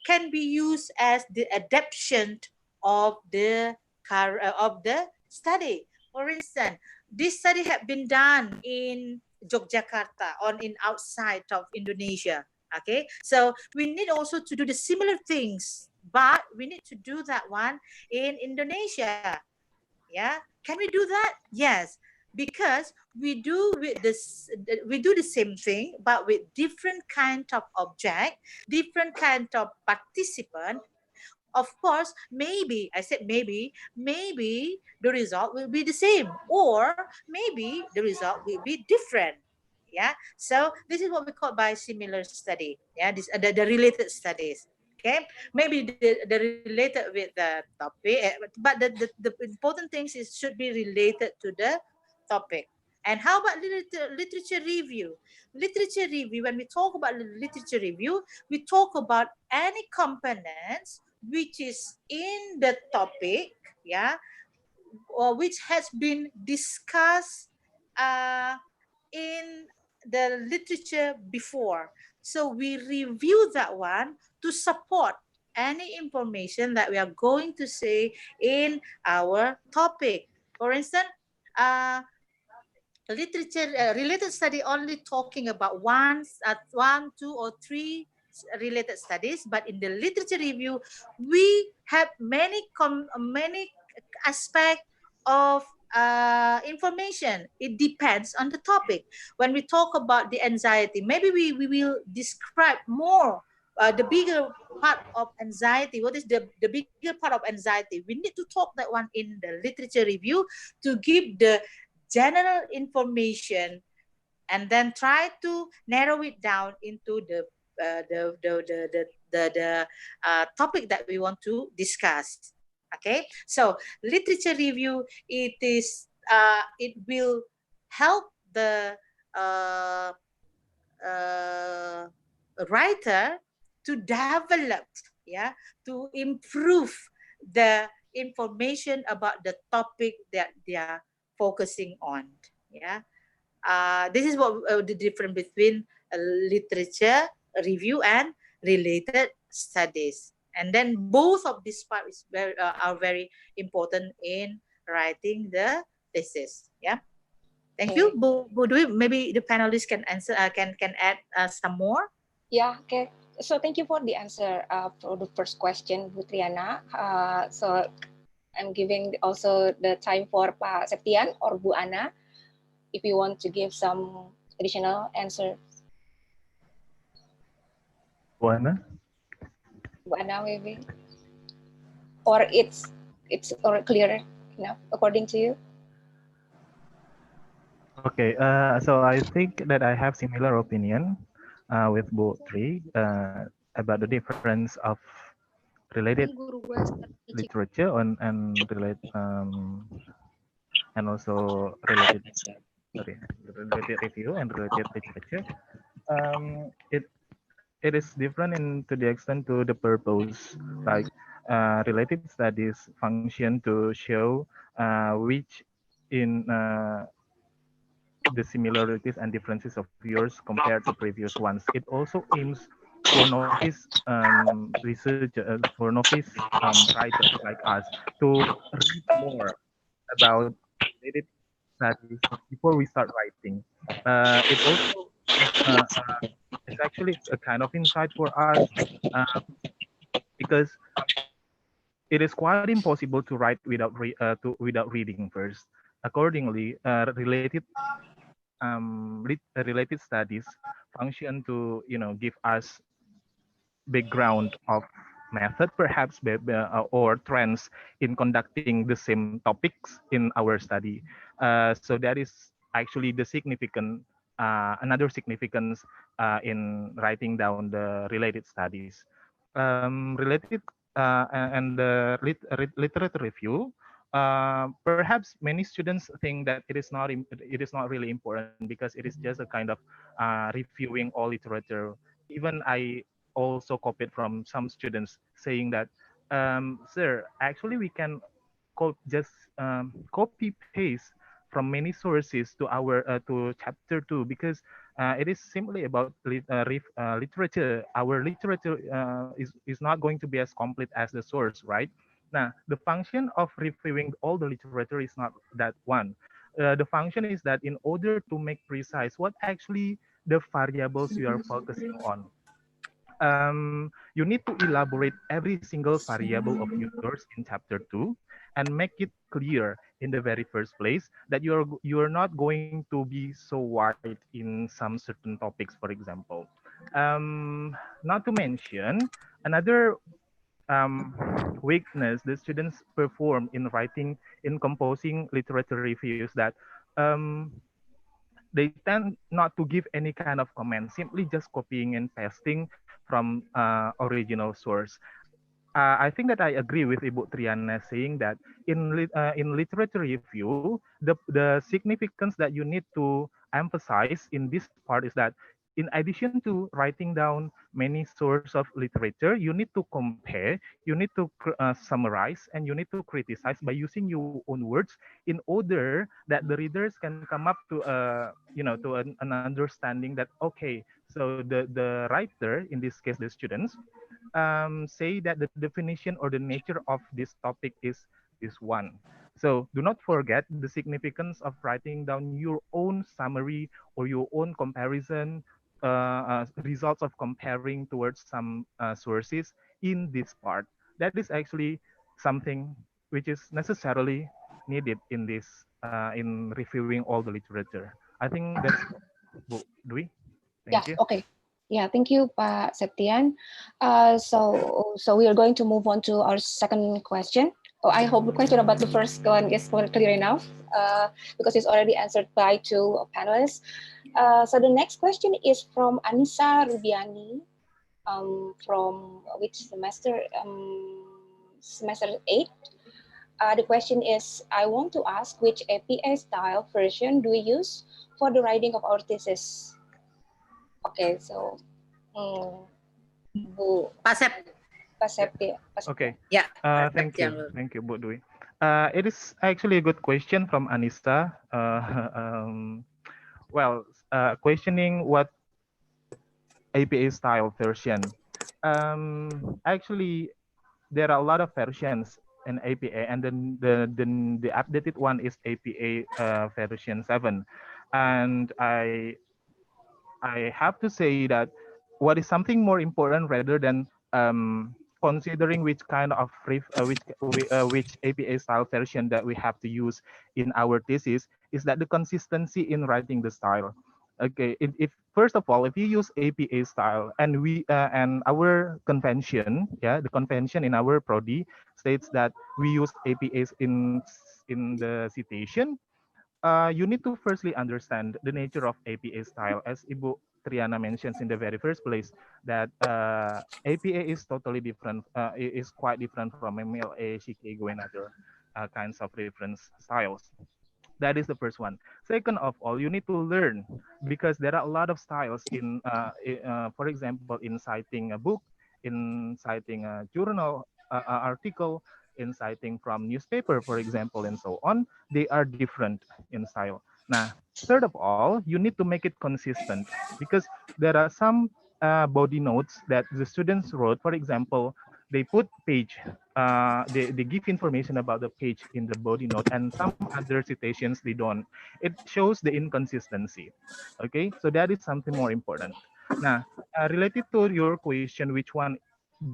can be used as the adaptation of of the study. For instance, this study had been done in Yogyakarta or in outside of Indonesia. Okay, so we need also to do the similar things, but we need to do that one in Indonesia. Yeah, can we do that? Yes, because we do the same thing but with different kind of object, different kind of participant. Of course, maybe I said maybe the result will be the same, or maybe the result will be different. Yeah, so this is what we call by similar study. Yeah, the related studies. Okay, maybe the related with the topic, but the important things is should be related to the topic. And how about literature review? Literature review, when we talk about literature review, we talk about any components which is in the topic, yeah, or which has been discussed uh, in the literature before. So we review that one to support any information that we are going to say in our topic. For instance, uh, literature related study only talking about one, two, or three related studies, but in the literature review, we have many aspect of information. It depends on the topic. When we talk about the anxiety, maybe we will describe more the bigger part of anxiety. What is the bigger part of anxiety? We need to talk that one in the literature review to give the general information, and then try to narrow it down into the topic that we want to discuss. Okay, so literature review, it will help the uh, uh, writer to develop, yeah, to improve the information about the topic that they are focusing on. Yeah, this is what the difference between literature review and related studies. And then both of these parts are very important in writing the thesis. Yeah. Thank you,
Okay.
Bu Dwi. Maybe the panelists can answer. Can add some more.
Yeah, okay. So thank you for the answer for the first question, Bu Triana. So I'm giving also the time for Pak Septian or Bu Ana if you want to give some additional answer.
Buana?
Bu Ana maybe, or it's or clear enough according to you.
Okay, so I think that I have similar opinion with both three about the difference of related literature and relate and also related sorry, related review and related literature. It it is different in to the extent to the purpose, like related studies function to show which in the similarities and differences of yours compared to previous ones. It also aims for novice research, for novice writers like us to read more about related studies before we start writing. It also it's actually a kind of insight for us because it is quite impossible to write without reading first. Accordingly, related studies function to give us background of method perhaps or trends in conducting the same topics in our study. So that is actually the significant another significance in writing down the related studies. Related and the literature review. Perhaps many students think that it is not really important because it is just a kind of reviewing all literature. Even I also copied from some students saying that, sir, actually we can just copy paste from many sources to our to chapter 2 because it is simply about literature. Our literature is not going to be as complete as the source, right? Now, the function of reviewing all the literature is not that one. The function is that in order to make precise what actually the variables you are focusing on, you need to elaborate every single variable of yours in chapter 2 and make it clear in the very first place that you're not going to be so wide in some certain topics, for example. Not to mention another weakness the students perform in writing, in composing literature reviews, that um, they tend not to give any kind of comment, simply just copying and pasting from original source. I think that I agree with Ibu Triana saying that in literature review, the significance that you need to emphasize in this part is that in addition to writing down many sources of literature, you need to compare, you need to summarize, and you need to criticize by using your own words in order that the readers can come up to an understanding that, okay, so the writer, in this case the students, say that the definition or the nature of this topic is this one. So do not forget the significance of writing down your own summary or your own comparison, results of comparing towards some sources in this part. That is actually something which is necessarily needed in this in reviewing all the literature. I think that's Bu Dwi.
Yeah,
Thank you.
okay. Yeah, thank you, Pak Septian. So we are going to move on to our second question. Oh, I hope the question about the first one is clear enough because it's already answered by two panelists. So the next question is from Anissa Rubiani, from which semester? Semester 8. The question is, I want to ask which APA style version do we use for the writing of our thesis? Okay, so Bu
Pasep.
Pasepti.
Okay.
Ya, Pasep
Thank you.
yang
Thank you, Bu Dwi. It is actually a good question from Anissa. Well, questioning what APA style version. Actually, there are a lot of versions in APA, and then the updated one is APA version 7. And I have to say that what is something more important rather than considering which kind of which APA style version that we have to use in our thesis is that the consistency in writing the style. Okay, if first of all, if you use APA style and and our convention, yeah, the convention in our prodi states that we use APAs in the citation, you need to firstly understand the nature of APA style, as Ibu Triana mentions in the very first place, that APA is totally different, is quite different from MLA, Chicago, and other kinds of reference styles. That is the first one. Second of all, you need to learn because there are a lot of styles in, for example, in citing a book, in citing a journal article, in citing from newspaper, for example, and so on. They are different in style. Now, third of all, you need to make it consistent because there are some body notes that the students wrote. For example, they put page, they give information about the page in the body note, and some other citations they don't. It shows the inconsistency. Okay, so that is something more important. Now, related to your question, which one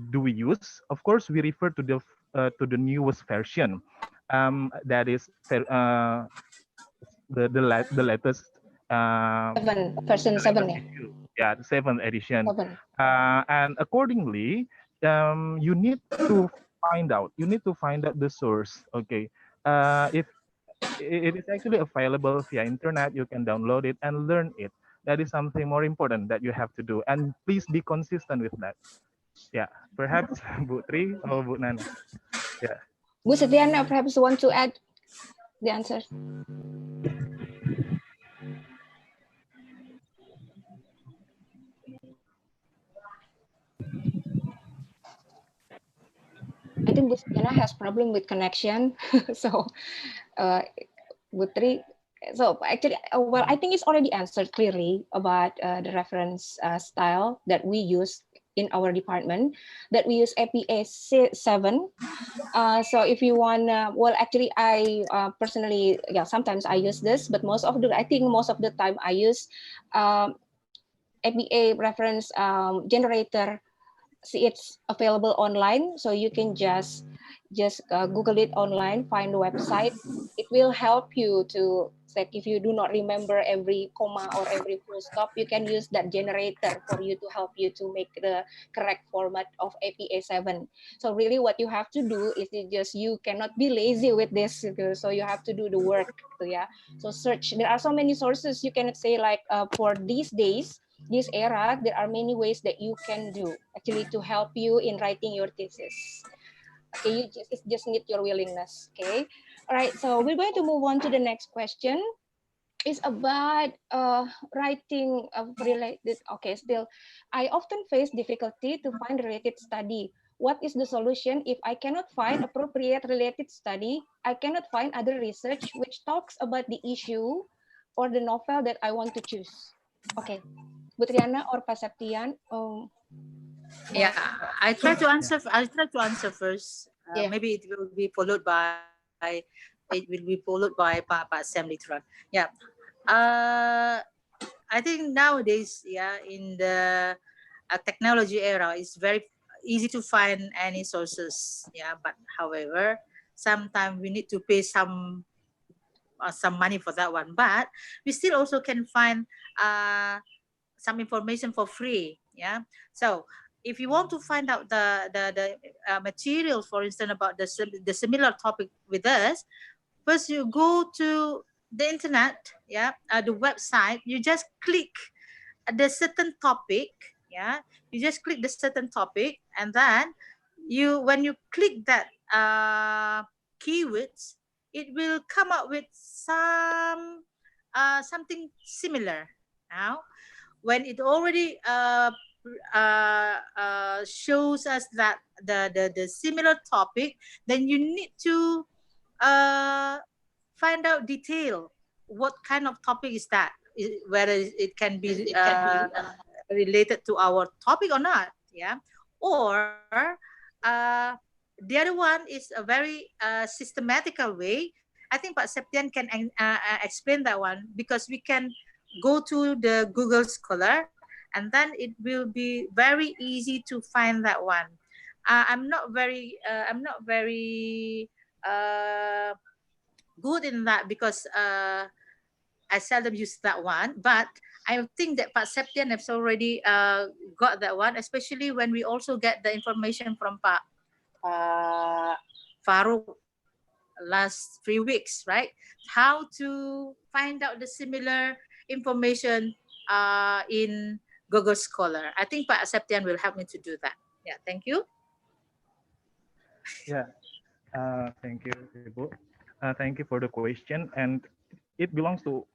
do we use? Of course, we refer to the newest version. That is the latest
Version
the
7
latest
ya.
issue. Yeah, the seventh edition.
7.
And accordingly, you need to you need to find out the source. Okay. If it is actually available via internet, you can download it and learn it. That is something more important that you have to do. And please be consistent with that. Yeah. Perhaps Bu Tri or Bu Nana. Yeah.
Bu Setiana perhaps want to add the answer. I think Bu Setiana has problem with connection. So uh, Putri. So actually, well, I think it's already answered clearly about the reference style that we use in our department, that we use APA 7. So if you want, well, actually, I personally, yeah, sometimes I use this, but I think most of the time I use APA reference generator. See, it's available online, so you can just Google it online, find the website. It will help you to, like, if you do not remember every comma or every full stop, you can use that generator for you to help you to make the correct format of APA 7. So really what you have to do is you cannot be lazy with this, so you have to do the work. So yeah, so search. There are so many sources. You cannot say like for these days, this era, there are many ways that you can do actually to help you in writing your thesis. Okay, it just need your willingness. Okay, all right. So we're going to move on to the next question. It's about writing related. Okay, still, I often face difficulty to find related study. What is the solution if I cannot find appropriate related study? I cannot find other research which talks about the issue or the novel that I want to choose. Okay, Butriana or Pasaptian?
Yeah, I try to answer first.
Yeah.
Maybe it will be followed by Pak Sam later on. Yeah. Uh, I think nowadays, yeah, in the technology era, it's very easy to find any sources. Yeah, but however, sometimes we need to pay some money for that one. But we still also can find some information for free. Yeah. So if you want to find out the materials, for instance, about the similar topic with us, first you go to the internet, yeah, the website. You just click the certain topic, yeah. You just click the certain topic, and then when you click that keywords, it will come up with something similar. Now when it already shows us that the similar topic, then you need to uh, find out detail what kind of topic is that, whether it can be related to our topic or not. Yeah. Or the other one is a very systematical way. I think Pak Septian can explain that one, because we can go to the Google Scholar, and then it will be very easy to find that one. I'm not very good in that, because I seldom use that one. But I think that Pak Septian has already got that one, especially when we also get the information from Pak Farouk last 3 weeks, right? How to find out the similar information in Google Scholar. I think Pak Septian will help me to do that. Yeah, thank you.
Yeah. Thank you, Ibu. Thank you for the question. And it belongs to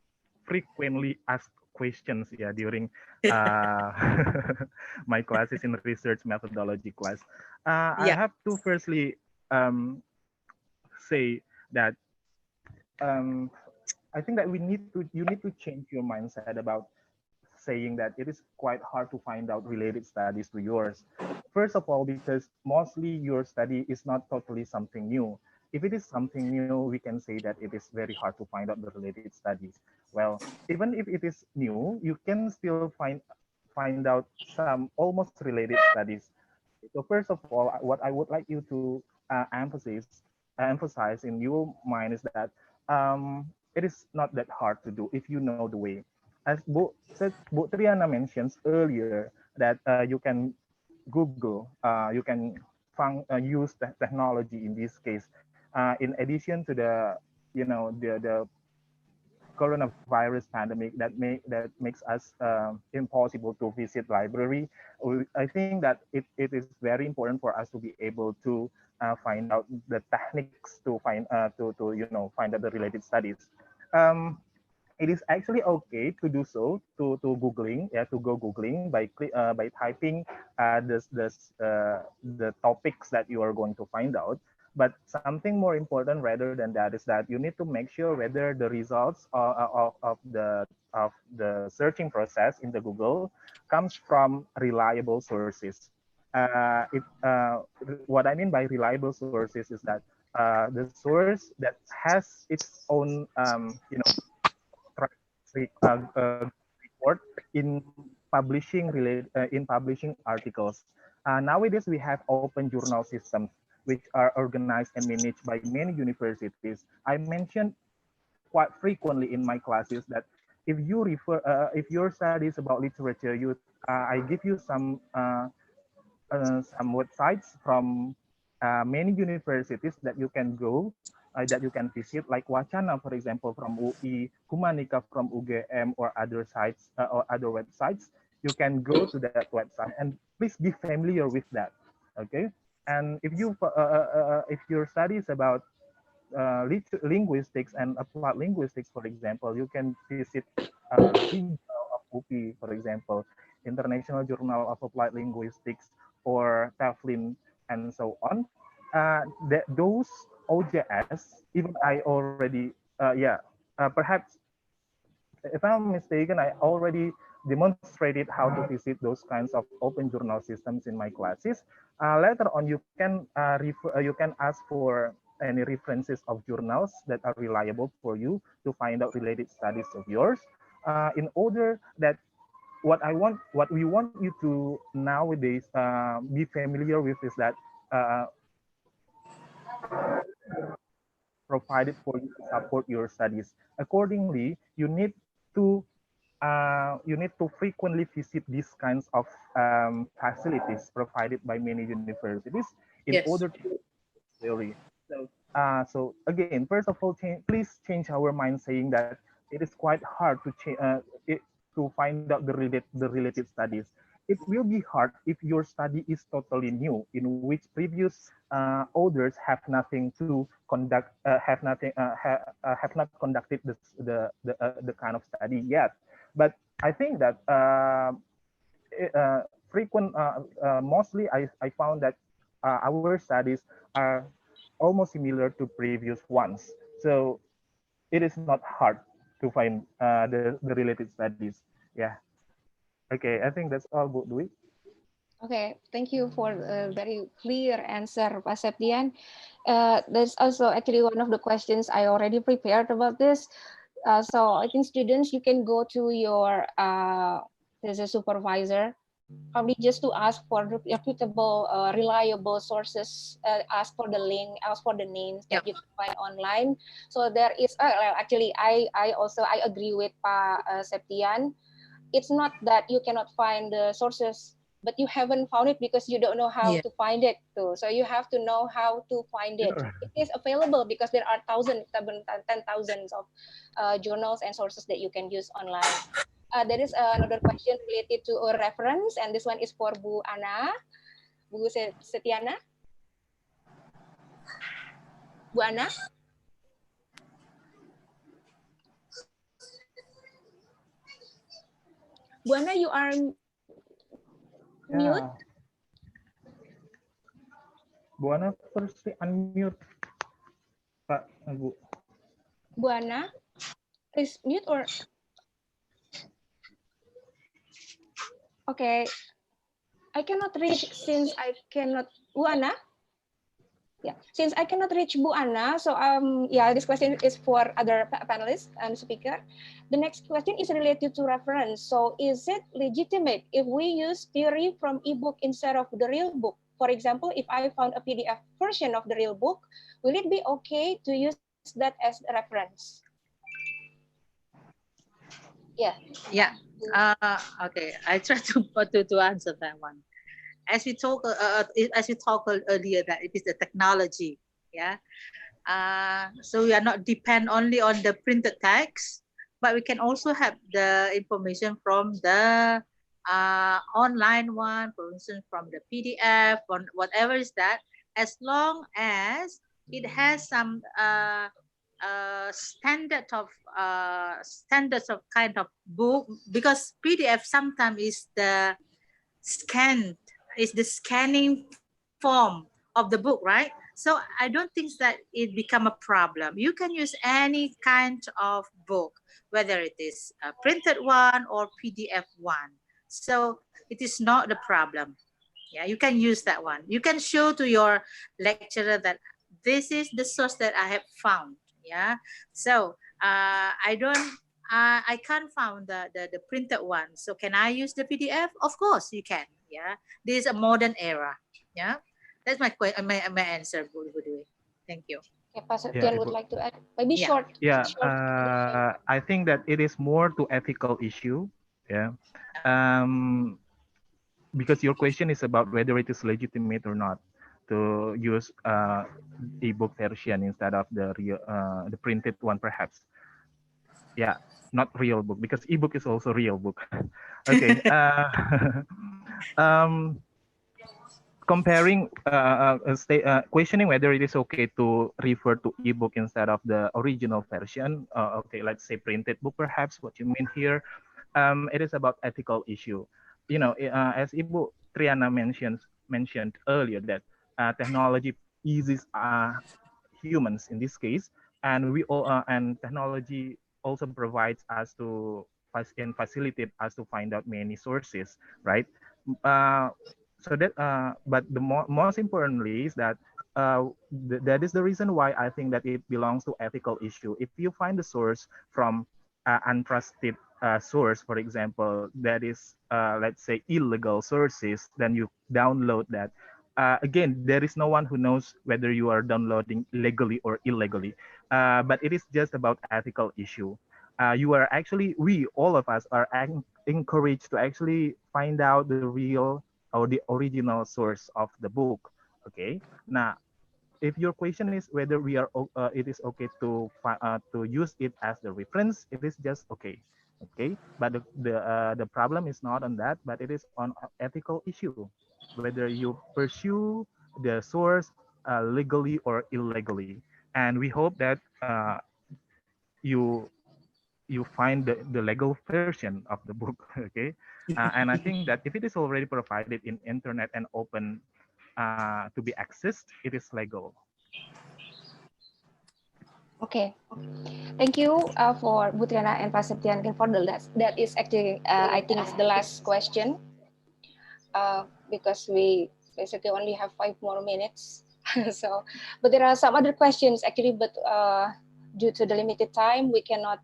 frequently asked questions, yeah, during uh, my classes in research methodology class. I
Yeah.
have to firstly say that um, I think that you need to change your mindset about saying that it is quite hard to find out related studies to yours. First of all, because mostly your study is not totally something new. If it is something new, we can say that it is very hard to find out the related studies. Well, even if it is new, you can still find out some almost related studies. So first of all, what I would like you to emphasize in your mind is that it is not that hard to do if you know the way. As Bu Triana mentions earlier, that you can Google, you can use technology in this case. In addition to the, the coronavirus pandemic that makes us impossible to visit library. I think that it is very important for us to be able to find out the techniques to find out the related studies. Um, it is actually okay to do so to go googling by typing the topics that you are going to find out. But something more important rather than that is that you need to make sure whether the results of the searching process in the Google comes from reliable sources. What I mean by reliable sources is that the source that has its own report in publishing articles. Nowadays, we have open journal systems which are organized and managed by many universities. I mentioned quite frequently in my classes that if your studies about literature, I give you some websites from many universities that you can go, that you can visit, like Wacana, for example, from UI, Humanika from UGM, or other sites or other websites. You can go to that website and please be familiar with that. Okay, and if your studies about linguistics and applied linguistics, for example, you can visit Hijau of UPI, for example, International Journal of Applied Linguistics, or TAFLIN, and so on. Those OJS, even I already, perhaps if I'm mistaken, I already demonstrated how to visit those kinds of open journal systems in my classes. Later on, you can ask for any references of journals that are reliable for you to find out related studies of yours. In order that what we want you to nowadays be familiar with is that uh, provided for you to support your studies. Accordingly, you need to frequently visit these kinds of facilities provided by many universities in
Yes.
order to theory. So again, first of all, please change our mind saying that it is quite hard to find out the related studies. It will be hard if your study is totally new, in which previous authors have nothing to conduct, have not conducted the kind of study yet. But I think that mostly I found that our studies are almost similar to previous ones. So it is not hard to find the related studies. Yeah. Okay, I think that's all, Bu Dwi.
Okay, thank you for a very clear answer, Pak Septian. There's also actually one of the questions I already prepared about this. So I think students, you can go to your there's a supervisor, probably just to ask for reputable, reliable sources, ask for the link, ask for the names that
Yep.
you can find online. So there is, actually, I agree with Pa Septian. It's not that you cannot find the sources, but you haven't found it because you don't know how
Yeah.
to find it too. So you have to know how to find it.
Sure.
It is available because there are thousands, 10,000s of journals and sources that you can use online. There is another question related to a reference, and this one is for Bu Ana, Bu Setiana. Bu Ana? Buana, you are mute.
Yeah. Buana first unmute. Pak, Bu.
Buana is mute or okay. I cannot reach since I cannot Buana. Yeah, since I cannot reach Bu Anna, so yeah, this question is for other panelists and speaker. The next question is related to reference. So is it legitimate if we use theory from ebook instead of the real book? For example, if I found a PDF version of the real book, will it be okay to use that as a reference? Yeah.
Yeah. Okay. I try to answer that one. As we talked earlier, that it is the technology. Yeah. So we are not depend only on the printed text, but we can also have the information from the online one, for instance, from the PDF, on whatever is that, as long as it has some standards of kind of book, because PDF sometimes scanned is the scanning form of the book, right? So I don't think that it become a problem. You can use any kind of book, whether it is a printed one or PDF one. So it is not the problem. Yeah, you can use that one. You can show to your lecturer that this is the source that I have found. Yeah. So I don't I can't find the printed one. So can I use the PDF? Of course you can. Yeah. This is a modern era. Yeah. That's my answer, Budwe. Thank you.
Okay, Pak
Yeah,
Septian would
Ibu.
like to add, maybe
Yeah.
short,
Yeah,
short addition.
I think that it is more to ethical issue. Yeah.
Yeah.
Um, because your question is about whether it is legitimate or not to use ebook version instead of the printed one, perhaps. Yeah, not real book, because ebook is also real book. Okay. Um, comparing questioning whether it is okay to refer to ebook instead of the original version, okay, let's say printed book, perhaps what you mean here. It is about ethical issue. As Ibu Triana mentioned earlier, that technology eases humans in this case, and technology also provides us to and facilitate us to find out many sources, right? Uh, but the most importantly is that that is the reason why I think that it belongs to ethical issue. If you find the source from untrusted source, for example, that is, let's say, illegal sources, then you download that. Again, there is no one who knows whether you are downloading legally or illegally, but it is just about ethical issue. We all of us are encouraged to actually find out the real or the original source of the book. Okay. Now, if your question is whether it is okay to use it as the reference, it is just okay. Okay, but the problem is not on that, but it is on ethical issue, whether you pursue the source legally or illegally. And we hope that you you find the legal version of the book. Okay. And I think that if it is already provided in internet and open to be accessed, it is legal.
Okay, thank you for Butriana and Pak Septian for the last. That is actually, I think it's the last question because we basically only have 5 more minutes. So, but there are some other questions actually, but due to the limited time, we cannot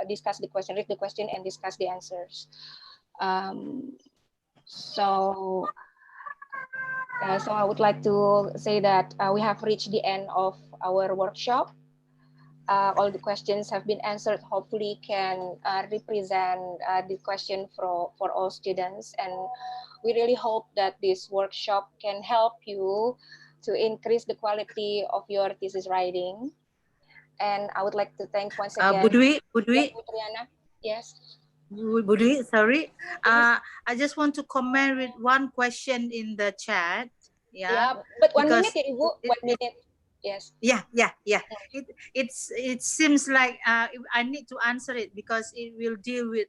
discuss the question, read the question, and discuss the answers. So, so I would like to say that we have reached the end of our workshop. All the questions have been answered. Hopefully can represent the question for all students. And we really hope that this workshop can help you to increase the quality of your thesis writing. And I would like to thank once again.
Budwi,
Yes, Triana. Yes.
Budwi, sorry.
Yes.
I just want to comment with one question in the chat. Yeah,
Yeah, but 1 minute,
because
ya, Ibu. 1 minute. Yes.
yeah. It seems like I need to answer it because it will deal with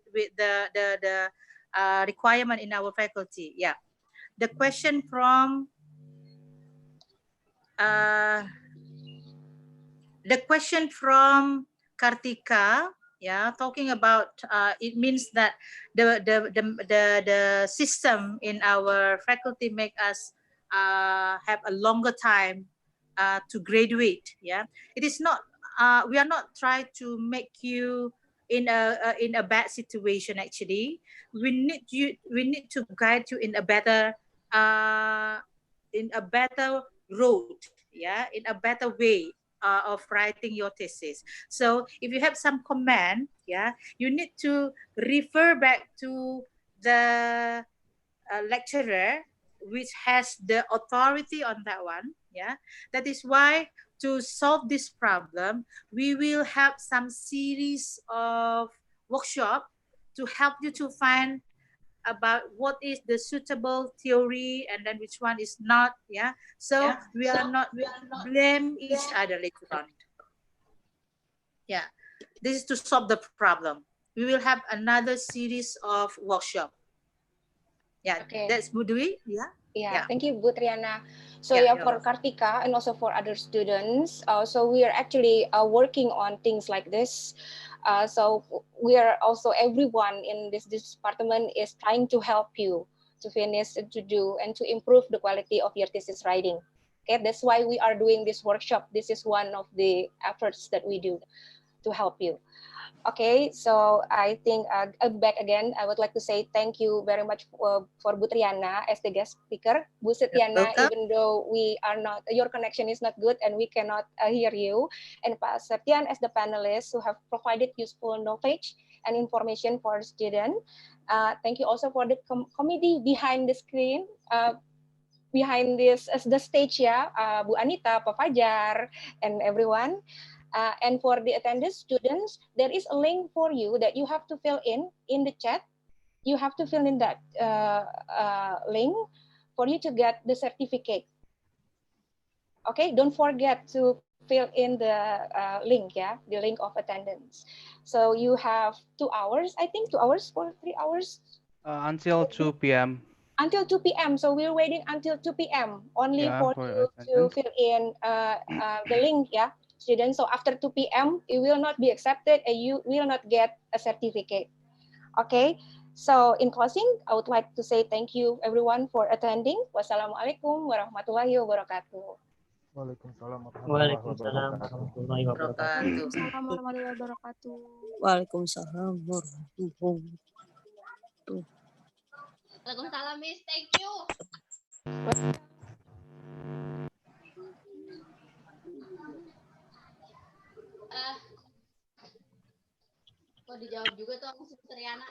requirement in our faculty. Yeah, the question from uh, Kartika, yeah, talking about it means that the system in our faculty make us have a longer time to graduate. Yeah, it is not. We are not trying to make you in a bad situation. Actually, we need to guide you uh, in a better road. Yeah, in a better way of writing your thesis. So if you have some comment, yeah, you need to refer back to the lecturer which has the authority on that one. Yeah, that is why to solve this problem, we will have some series of workshop to help you to find about what is the suitable theory and then which one is not. Yeah, so we are not blame each other later on. Yeah, this is to solve the problem. We will have another series of workshop. Yeah,
Okay.
that's Budwi. Yeah,
Yeah,
yeah,
thank you, Bu Triana. So
yeah,
yeah,
you're
for
welcome.
Kartika and also for other students, so we are actually working on things like this. So we are also, everyone in this department is trying to help you to finish, to do, and to improve the quality of your thesis writing. Okay, that's why we are doing this workshop. This is one of the efforts that we do to help you. Okay, so I think back again, I would like to say thank you very much for Bu Triana as the guest speaker. Bu
You're
Setiana,
welcome.
even though we are not, your connection is not good and we cannot hear you. And Pak Septian as the panelist who have provided useful knowledge and information for the student. Thank you also for the committee behind the screen. Behind this as the stage ya, Bu Anita, Pak Fajar, and everyone. And for the attended students, there is a link for you that you have to fill in the chat. You have to fill in that link for you to get the certificate. Okay, don't forget to fill in the link, yeah, the link of attendance. So you have 2 hours, I think 2 hours for 3 hours.
Until 2 p.m.
Until 2 p.m. So we're waiting until 2 p.m. only
Yeah,
for
for
you to
attendance.
fill in the link, yeah, students. So after 2 p.m., it will not be accepted and you will not get a certificate. Okay. So in closing, I would like to say thank you everyone for attending. Wassalamualaikum warahmatullahi wabarakatuh.
Waalaikumsalam warahmatullahi
Waalaikumsalam
wabarakatuh.
warahmatullahi wabarakatuh.
Wabarakatuh.
Waalaikumsalam warahmatullahi wabarakatuh.
Waalaikumsalam warahmatullahi wabarakatuh.
Waalaikumsalam, Miss. Thank you. Eh, kok dijawab juga tuh aku Sister Yana.